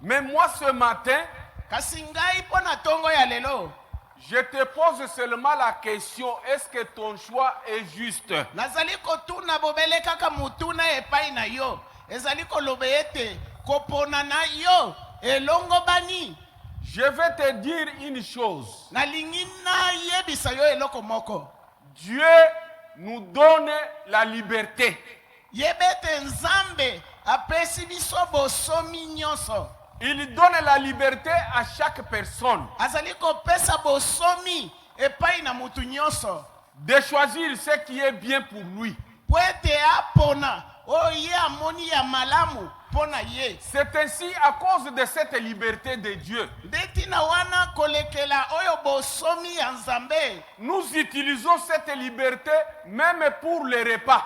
A: Mais moi ce matin,
D: Kasi ngai mpo na tongo ya lelo.
A: je te pose seulement la question, est-ce que ton choix est juste?
D: Nazali kotuna bobele kaka mutuna epai na yo. Ezali kolobe ete kopona na yo. Elongo bani.
A: Je vais te dire une chose.
D: Nalingi na yebisa yo eloko moko.
A: Dieu nous donne la liberté.
D: Yebete Nzambe apesi biso bosomi nyonso.
A: Il donne la liberté à chaque personne
D: Azali kopesa bosomi epai na mutu nyonso.
A: de choisir ce qui est bien pour lui.
D: Po ete apona oye amoni ya malamu pona ye.
A: C'est ainsi à cause de cette liberté de Dieu.
D: Ndeti na wana kolekela oyo bosomi ya Nzambe.
A: Nous utilisons cette liberté même pour les repas.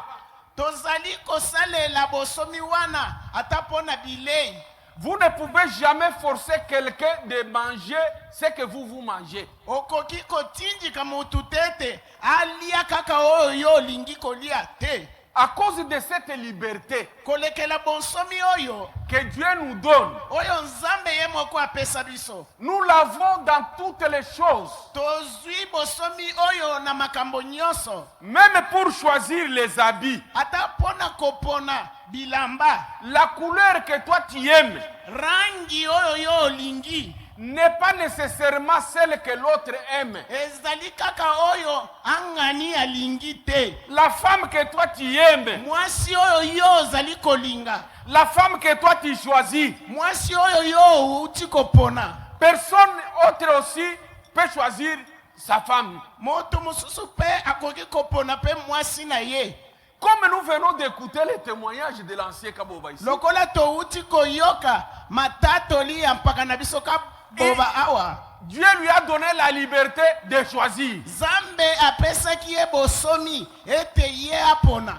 D: Tozali kosalela bosomi wana ata pona bilei.
A: Vous ne pouvez jamais forcer quelqu'un de manger ce que vous mangez.
D: Okoki kotinjika mutu tete alia kaka oyo olingi kolia te.
A: À cause de cette liberté
D: kolekela bonsomi oyo
A: que Dieu nous donne,
D: oyo nzambe ye moko apesa biso
A: nous l'avons dans toutes les choses.
D: tozwi bosomi oyo na makambo nyonso
A: Même pour choisir les habits,
D: ata mpona kopona bilamba
A: la couleur que toi tu aimes
D: rangi oyo yo olingi
A: n'est pas nécessairement celle que l'autre aime.
D: ezali kaka oyo angani alingi te
A: La femme que toi tu aimes,
D: mwasi oyo yo ozali kolinga
A: la femme que toi tu choisis,
D: mwasi oyo yo outi kopona
A: personne autre aussi peut choisir sa femme.
D: moto mosusu mpe akoki kopona mpe mwasi na ye
A: Comme nous venons d'écouter les témoignages de l'ancien Kaboba ici,
D: lokola touti koyoka matatoli ya mpaka na biso kaboba awa
A: Dieu lui a donné la liberté de choisir.
D: nzambe apesaki ye bosomi ete ye apona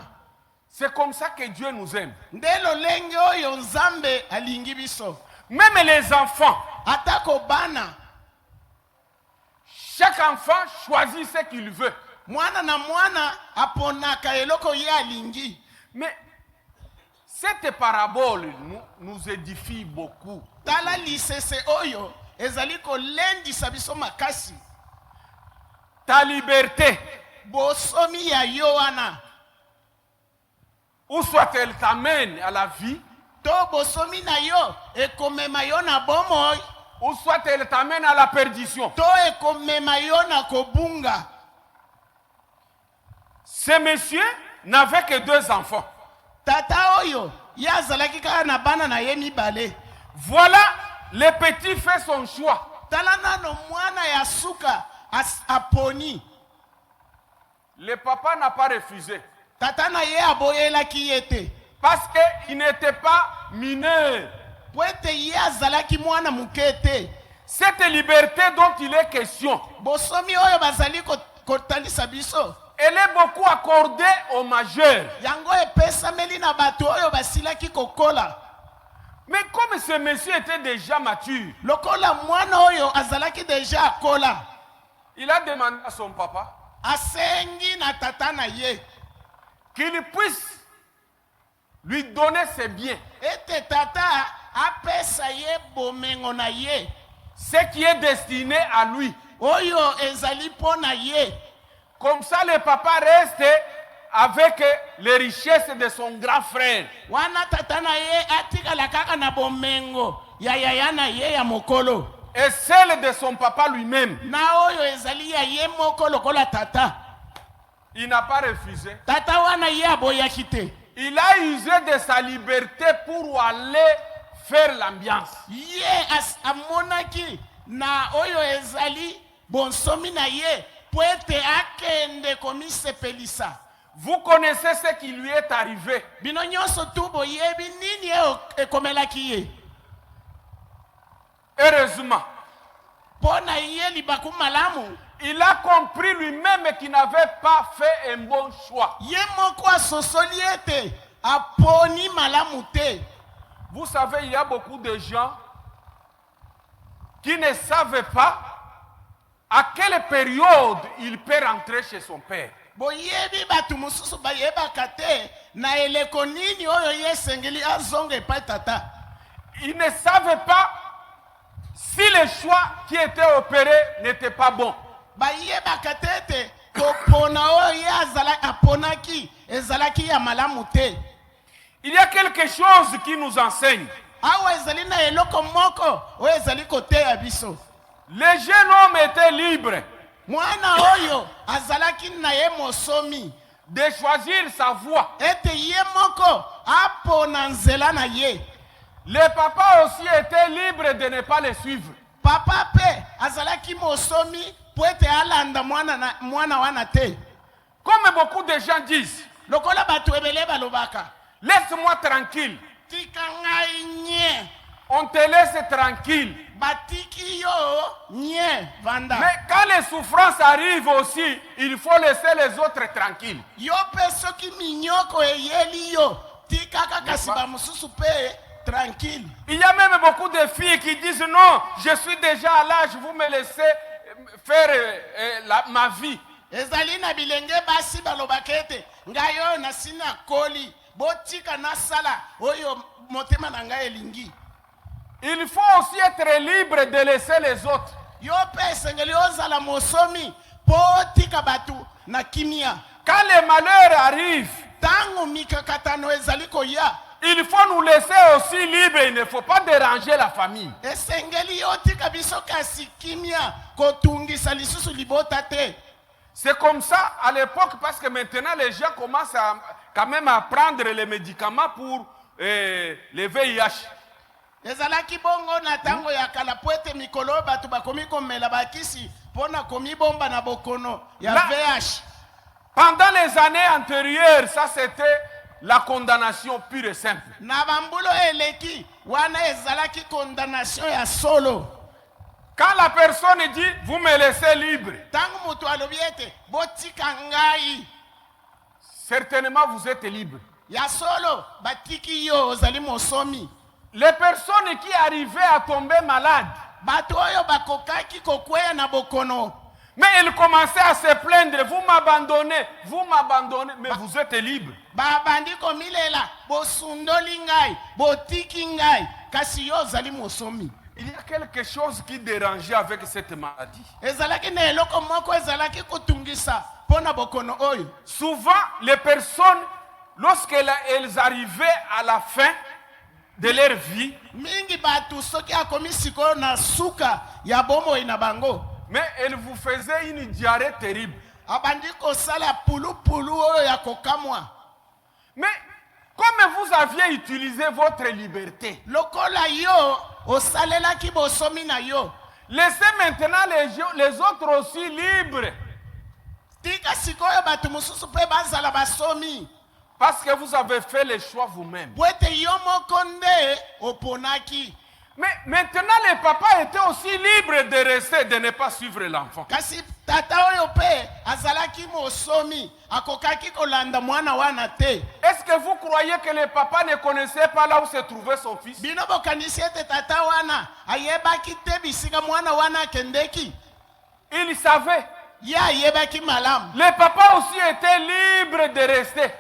A: C'est comme ça que Dieu nous aime.
D: nde lolenge oyo nzambe alingi biso
A: Même les enfants,
D: atako bana
A: chaque enfant choisit ce qu'il veut.
D: mwana na mwana aponaka eloko ye alingi
A: Mais cette parabole nous édifie beaucoup.
D: tala lisese oyo ezali kolendisa biso makasi
A: Ta liberté,
D: bosomi ya yo wana
A: ou soit elle t'amène à la vie,
D: to bosomi na yo ekomema yo na bomoi
A: ou soit elle t'amène à la perdition.
D: to ekomema yo na kobunga
A: Ce monsieur n'avait que 2 enfants.
D: tata oyo ye azalaki kaka na bana na ye mibale
A: Voilà, le petit fait son choix.
D: tala nano mwana ya suka aponi
A: Le papa n'a pas refusé.
D: tata na ye aboyelaki ye te
A: Parce qu'il n'était pas mineur.
D: po ete ye azalaki mwana moke te
A: Cette liberté dont il est question,
D: bosomi oyo bazali kotalisa biso
A: elle est beaucoup accordée aux majeurs.
D: yango epesameli na bato oyo basilaki kokola
A: Mais comme ce monsieur était déjà mature,
D: lokola mwana oyo azalaki deja akola
A: il a demandé à son papa
D: asengi na tata na ye
A: qu'il puisse lui donner ses biens,
D: ete tata apesa ye bomengo na ye
A: ce qui est destiné à lui.
D: oyo ezali mpo na ye
A: Comme ça, le papa reste avec les richesses de son grand frère.
D: wana tata na ye atikala kaka na bomengo ya yaya na ye ya mokolo
A: Et celle de son papa lui-même.
D: na oyo ezali ya ye moko lokola tata
A: Il n'a pas refusé.
D: tata wana ye aboyaki te
A: Il a usé de sa liberté pour aller faire l'ambiance.
D: ye amonaki na oyo ezali bonsomi na ye po ete akende komisepelisa
A: Vous connaissez ce qui lui est arrivé.
D: bino nyonso tu boyebi nini ekomelaki ye
A: Heureusement,
D: mpo na ye libaku malamu
A: il a compris lui-même qu'il n'avait pas fait un bon choix.
D: ye moko asosoli ete aponi malamu te
A: Vous savez, il y a beaucoup de gens qui ne savent pas à quelle période il peut rentrer chez son père.
D: boyebi bato mosusu bayebaka te na eleko nini oyo ye esengeli azonga epai tata
A: Ils ne savent pas si le choix qui était opéré n'était pas bon.
D: bayebaka te ete kopona oyo ye aponaki ezalaki ya malamu te
A: Il y a quelque chose qui nous enseigne.
D: awa ezali na eloko moko oyo ezali koteya biso
A: Le jeune homme était libre
D: mwana oyo azalaki na ye mosomi
A: de choisir sa voie.
D: ete ye moko apona nzela na ye
A: Le papa aussi était libre de ne pas le suivre.
D: papa mpe azalaki mosomi po ete alanda mwana wana te
A: Comme beaucoup de gens disent,
D: lokola bato ebele balobaka
A: laisse-moi tranquille.
D: tika ngai nye
A: On te laisse tranquille.
D: batiki yo nye vanda
A: Mais quand les souffrances arrivent aussi, il faut laisser les autres tranquilles.
D: yo mpe soki minyoko eyeli yo tikaka kasi bamosusu mpe tranquille
A: Il y a même beaucoup de filles qui disent non, je suis déjà à l'âge, vous me laissez faire ma vie.
D: ezali na bilenge basi balobaka ete ngai oyo nasi na koli botika nasala oyo motema na ngai elingi.
A: Il faut aussi être libre de laisser les autres.
D: Yo pe esengeli ozala mosomi po otika batu na kimia.
A: Quand les malheurs arrivent,
D: Tango mikakatano ezali koya,
A: il faut nous laisser aussi libres. Il ne faut pas déranger la famille.
D: esengeli otika biso kasi kimia kotungisa lisusu libota te.
A: C'est comme ça à l'époque parce que maintenant les gens commencent quand même à prendre les médicaments pour le VIH.
D: Ezalaki bongo na tango ya kala poete mikolo batu bakomi komela bakisi pona komi bomba na bokono ya VIH.
A: Pendant les années antérieures, ça c'était la condamnation pure et simple.
D: Na bambulo eleki wana ezalaki condamnation ya solo.
A: Quand la personne dit vous me laissez libre,
D: Tango mutu alobi ete botika ngai,
A: certainement vous êtes libre.
D: ya solo batiki yo ozali mosomi.
A: Les personnes qui arrivaient à tomber malades,
D: Batu oyo bakokaki kokweya na bokono.
A: mais ils commençaient à se plaindre, vous m'abandonnez, mais vous êtes libre.
D: Babandi komilela bosundoli ngai botiki ngai kasi yo ozali mosomi.
A: Il y a quelque chose qui dérangeait avec cette maladie.
D: Ezalaki na eloko moko ezalaki kutungisa pona bokono oyo.
A: Souvent, les personnes, lorsqu'elles arrivaient à la fin de leur vie,
D: Mingi batu soki akomi sikoyo na suka ya bomo ina bango.
A: mais elles vous faisaient une diarrhée terrible.
D: Abandi kosala pulu pulu oyo ya kokamwa.
A: Mais comme vous aviez utilisé votre liberté,
D: Lokola yo osalelaki bosomi na yo.
A: laissez maintenant les autres aussi libres.
D: Tika sikoyo batu mususu pe bazala basomi.
A: Parce que vous avez fait les choix vous-même.
D: Bwete yo moko nde oponaki.
A: Mais maintenant, les papas étaient aussi libres de rester, de ne pas suivre l'enfant.
D: Kasi tata oyo pe azalaki mosomi akokaki kolanda mwana wana te.
A: Est-ce que vous croyez que le papa ne connaissait pas là où se trouvait son fils?
D: Bino bokanisi ete tata wana ayebaki te bisika mwana wana akendeki.
A: Il savait.
D: Ye ayebaki malamu.
A: Le papa aussi était libre de rester.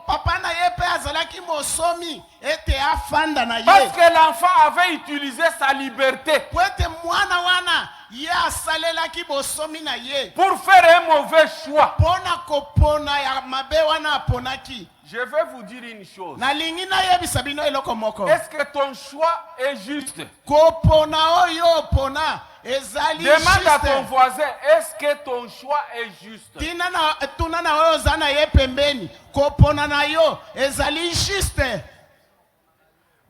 D: Papa na ye pe azalaki mosomi ete afanda na ye.
A: Parce que l'enfant avait utilisé sa liberté
D: Pwete mwana wana ye asalelaki bosomi na ye.
A: pour faire un mauvais choix.
D: Pona kopona ya mabe wana aponaki.
A: Je vais vous dire une chose.
D: Nalingi na yebisa bino eloko moko.
A: Est-ce que ton choix est juste?
D: Kopona oyo pona ezali
A: Demande à ton
D: juste.
A: voisin, est-ce que ton choix est juste?
D: Tuna na oyo zana ye pembeni. Kopona na yo ezali juste.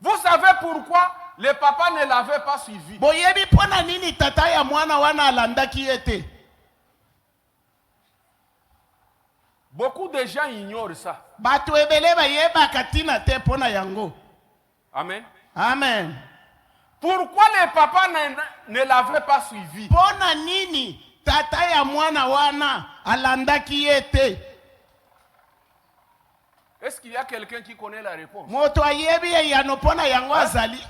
A: Vous savez pourquoi le papa ne l'avait pas suivi?
D: Boyebi pona nini tata ya mwana wana alandaki ete.
A: Beaucoup de gens ignorent ça.
D: Batu ebele bayebaka tina te pona yango.
A: Amen.
D: Amen.
A: Pourquoi le papa ne l'avait pas suivi?
D: Pona nini tata ya mwana wana alandaki ete.
A: Est-ce qu'il y a quelqu'un qui connaît la réponse?
D: Moto ayebi yano pona yango azali.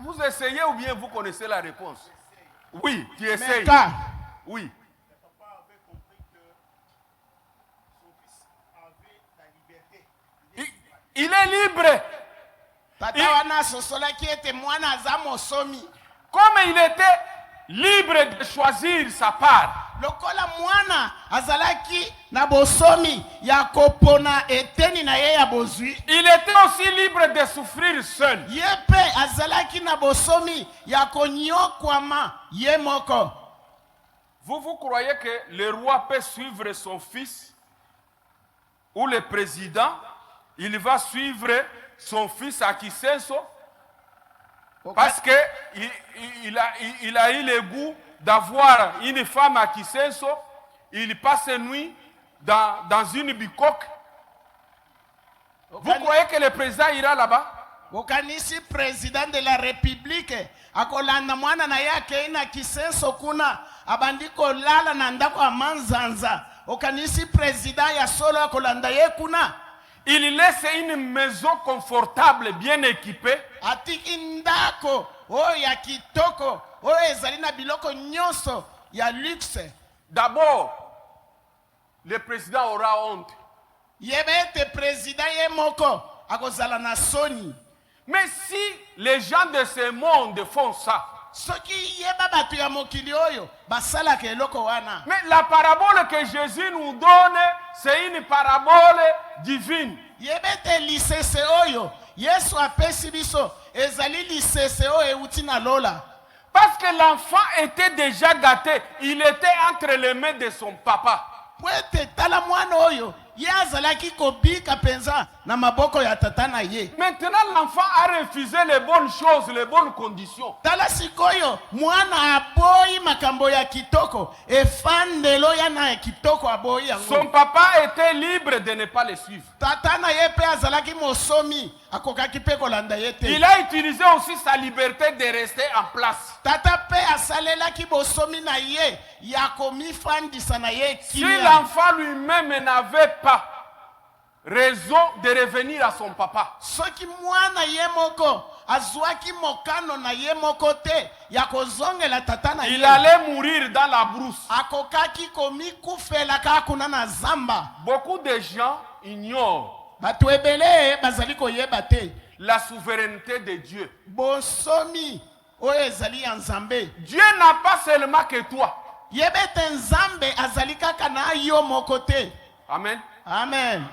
A: Vous essayez ou bien vous connaissez la réponse? Oui, tu essayes.
D: Meka.
A: Oui. Il est libre.
D: Tata wana sosolaki ete mwana aza mosomi.
A: Comme il était libre de choisir sa part.
D: Lokola mwana azalaki na bosomi ya kopona eteni na ye ya bozwi.
A: Il était aussi libre de souffrir seul.
D: Yepe azalaki na bosomi ya konyokwama ye moko.
A: Vous croyez que le roi peut suivre son fils ou le président, il va suivre son fils à Kisenso parce que il a eu le goût d'avoir une femme à Kisenso, il passe une nuit dans une bicoque. Vous croyez que le président ira là-bas?
D: Okanisi président de la République akolanda mwana na yake ina Kisenso kuna abandi kolala na ndako ya manzanza. Okanisi président ya solo akolanda ye kuna.
A: Il laisse une maison confortable, bien équipée.
D: Atiki ndako o ya kitoko o ezali na biloko nyonso ya luxe.
A: d'abord, le président aura honte.
D: Yebete président ye moko akozala na soni.
A: Mais si les gens de ce monde font ça,
D: Soki yeba batu ya mokili oyo basalaka eloko wana.
A: mais la parabole que Jésus nous donne, c'est une parabole divine.
D: Yebete lisese oyo Yesu apesi biso ezali lisese oyo euti na lola.
A: Parce que l'enfant était déjà gâté. Il était entre les mains de son papa.
D: Pwete tala mwana oyo ye azalaki kobika penza na maboko ya tata na ye.
A: Maintenant, l'enfant a refusé les bonnes choses, les bonnes conditions.
D: Tala sikoyo mwana aboyi makambo ya kitoko efandelo ya na kitoko aboyi yango.
A: Son papa était libre de ne pas le suivre.
D: Tata na ye pe azalaki mosomi akokaki pe kolanda ye te.
A: Il a utilisé aussi sa liberté de rester en place.
D: Tata pe asalelaki bosomi na ye ya komifandisa na ye
A: Si
D: kimia.
A: l'enfant lui-même n'avait pas raison de revenir à son papa,
D: Soki mwana ye moko azwaki mokano na ye moko te ya kozongela tata na
A: il
D: ye,
A: allait mourir dans la brousse.
D: akokaki komikufela kaka kuna na zamba.
A: Beaucoup de gens ignorent
D: Batu ebele bazali koyeba te
A: la souveraineté de Dieu.
D: bosomi oyo ezali ya Nzambe.
A: Dieu n'a pas seulement que toi.
D: Yebete Nzambe azali kaka na yo moko te.
A: Amen.
D: Amen.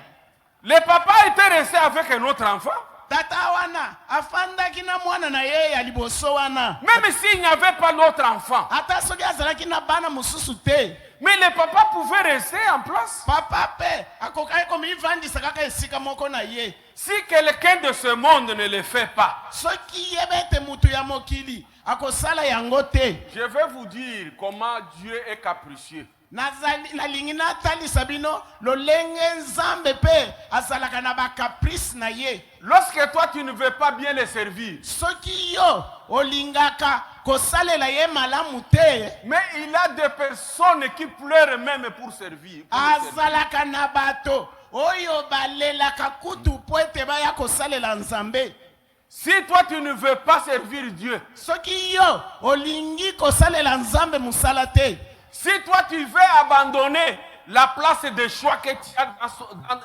A: Le papa était resté avec un autre enfant.
D: Tata wana afandaki na mwana na ye ya liboso wana.
A: Même s'il n'y avait pas l'autre enfant.
D: Ata soki azalaki na bana mosusu te.
A: Mais le papa pouvait rester en place.
D: Papa pe akokaki komivandisa kaka esika moko na ye.
A: Si quelqu'un de ce monde ne le fait pas,
D: Soki yebete mutu ya mokili akosala yango te.
A: je vais vous dire comment Dieu est capricieux.
D: Nalingi natalisa bino lolenge Nzambe pe azalaka na bakaprice na ye.
A: Lorsque toi tu ne veux pas bien le servir,
D: Soki yo olingaka kosalela ye malamu te,
A: mais il a des personnes qui pleurent même pour servir. pour le servir.
D: azalaka na bato oyo balelaka kutu po ete baya kosalela Nzambe.
A: Si toi tu ne veux pas servir Dieu,
D: Soki yo olingi kosalela Nzambe musala te,
A: si toi tu veux abandonner la place de choix que tu as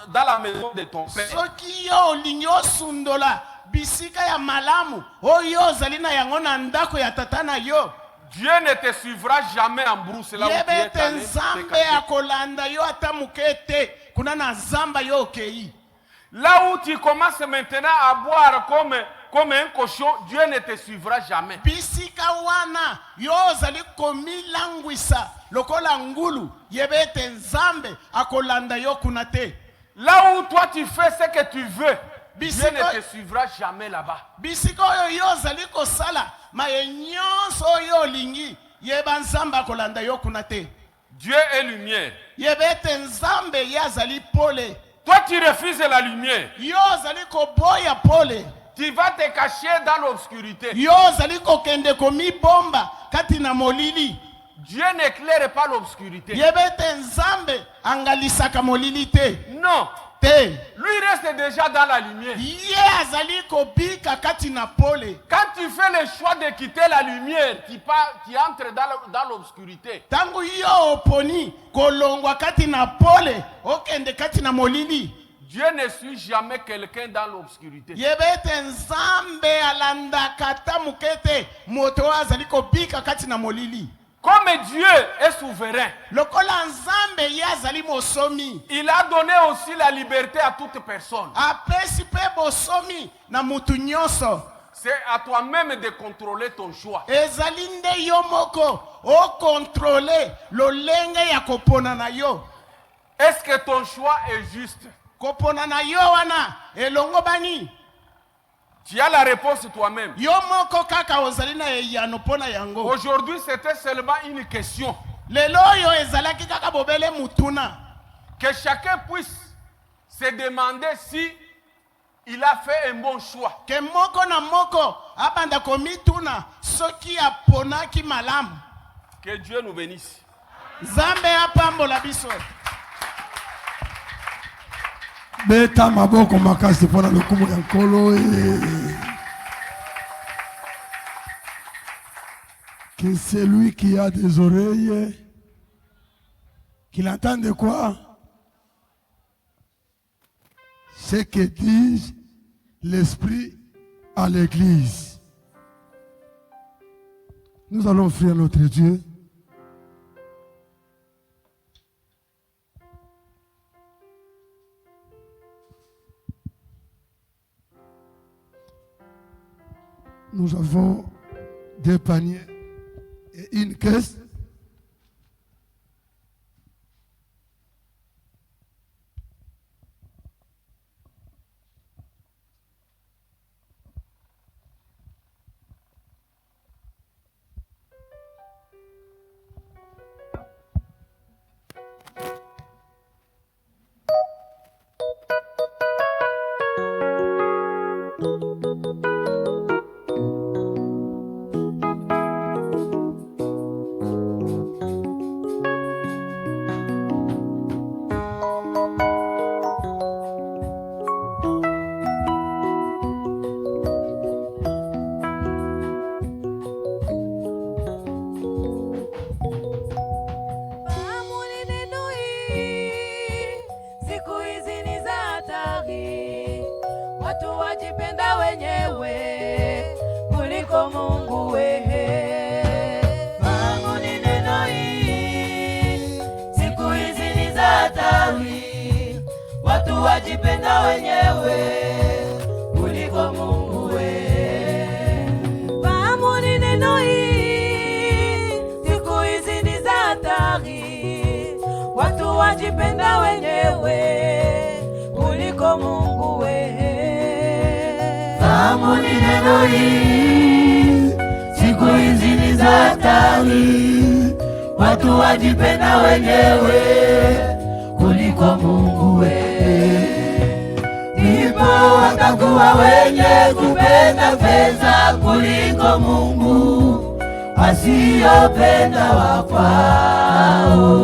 A: dans la maison de ton père,
D: soki yo olingi osundola bisika ya malamu oyo ozali na yango na ndako ya tata na yo,
A: Dieu ne te suivra jamais en brousse là où tu es
D: yebete
A: allé te
D: Nzambe
A: cacher.
D: akolanda yo ata muke te kuna na zamba yo okei.
A: Là où tu commences maintenant à boire comme un cochon, Dieu ne te suivra jamais.
D: Bisika wana yo ozali komilangwisa lokola ngulu, yebete Nzambe akolanda yo kuna te.
A: Là où toi tu fais ce que tu veux, Dieu
D: Bisika-
A: ne te suivra jamais là-bas.
D: Bisika oyo yo ozali kosala maye nyonso oyo olingi, yeba Nzambe akolanda yo kuna te.
A: Dieu est lumière.
D: Yebete Nzambe ye azali pole.
A: Toi tu refuses la lumière.
D: Yo ozali koboya pole.
A: Tu vas te cacher dans l'obscurité.
D: Yo ozali kokende komibomba kati na molili.
A: Dieu n'éclaire pas l'obscurité.
D: Yebete Nzambe angalisaka molili te.
A: Non.
D: Te.
A: Lui reste déjà dans la lumière.
D: Ye azali kobika kati na pole.
A: Quand tu fais le choix de quitter la lumière, tu entres dans l'obscurité.
D: Tangu yo oponi kolongwa kati na pole okende kati na molili.
A: Dieu ne suit jamais quelqu'un dans l'obscurité.
D: Yebete Nzambe alandaka ta mukete moto azali kobika kati na molili.
A: Comme Dieu est souverain,
D: Lokola Nzambe ye azali mosomi,
A: il a donné aussi la liberté à toute personne.
D: apesi pe bosomi na mutu nyonso.
A: C'est à toi-même de contrôler ton choix.
D: Ezali nde yo moko o contrôler lolenge ya kopona na yo.
A: Est-ce que ton choix est juste?
D: Kopona na yo wana elongo bani.
A: Tu as la réponse toi-même.
D: Yo moko kaka ozali na eyano pona yango.
A: Aujourd'hui, c'était seulement une question.
D: Lelo yo ezalaki kaka bobele mutuna.
A: Que chacun puisse se demander si il a fait un bon choix.
D: Ke moko na moko abanda komituna soki aponaki malamu.
A: Que Dieu nous bénisse.
D: Nzambe apambola biso.
C: Beta maboko makasi pona lokumu ya nkolo. Que celui qui a des oreilles Qu'il entende quoi? Ce que dit l'Esprit à l'Église. Nous allons offrir à notre Dieu nous avons deux paniers et une caisse.
J: Wajipenda wenyewe kuliko Mungu we. Fahamu ni neno hii, siku hizi ni za hatari. Watu wajipenda wenyewe kuliko Mungu we. Fahamu ni neno hii, siku hizi ni za hatari. Watu wajipenda wenyewe kuliko Mungu we. Ndipo watakuwa wenye kupenda pesa kuliko Mungu, wasiopenda wakwao.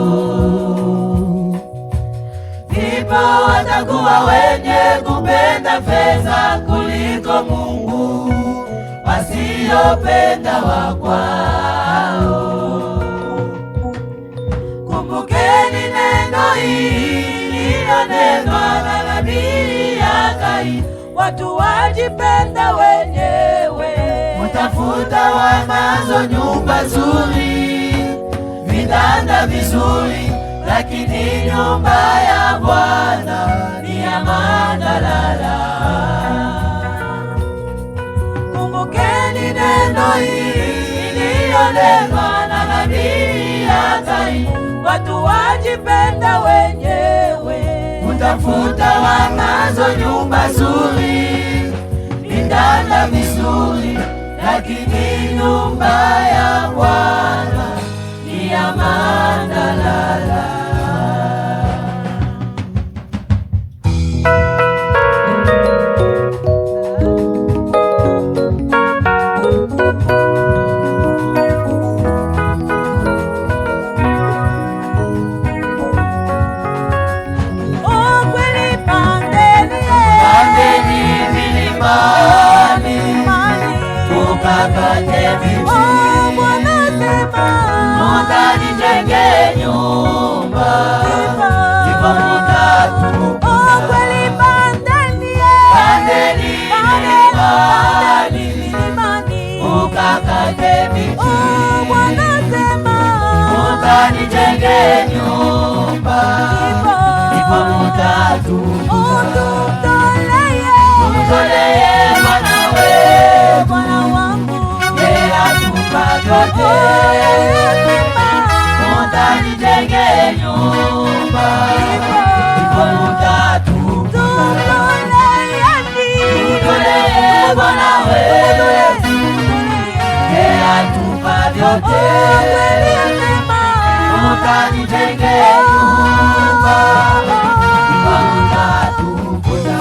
J: Ndipo watakuwa wenye kupenda pesa kuliko Mungu, wasiopenda wakwao. Kumbukeni neno hili lililonenwa na nabii Hagai, watu wajipenda wenyewe, utafuta wanazo nyumba nzuri, vitanda vizuri, lakini nyumba ya Bwana ni ya magalala. Kumbukeni neno hili lililonenwa na nabii Hagai, watu wajipenda wenyewe, utafuta wanazo nyumba nzuri, vitanda vizuri, lakini nyumba ya Bwana ni ya magalala. Mutanijenge nyumba, ndipo mutatukuza. Pandeni milimani, mukakate miti. Mutanijenge nyumba, ndipo mutatukuza. Tumtoleye Bwana wangu, yeye atupa vyote. Mutanijenge nyumba, ndipo mutatukuza. Tumtoleye Bwana wetu, yeye atupa vyote. Mutanijenge nyumba, ndipo mutatukuza.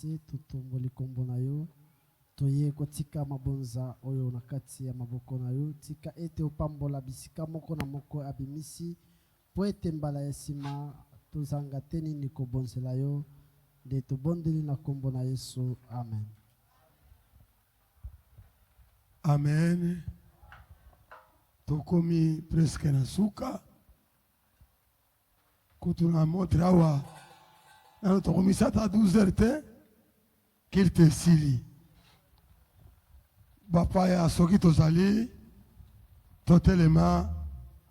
K: se totomboli kombo na yo toye kotika mabonza oyo na kati ya maboko na yo tika ete opambola bisika moko na moko abimisi po ete mbala ya nsima tozanga te nini kobonzela yo nde tobondeli na kombo na Yesu, amen.
C: Amen. Tokomi presque na suka kutuna motre awa nano tokomi sata 12h te qu'il te sili bapaya soki tozali totelema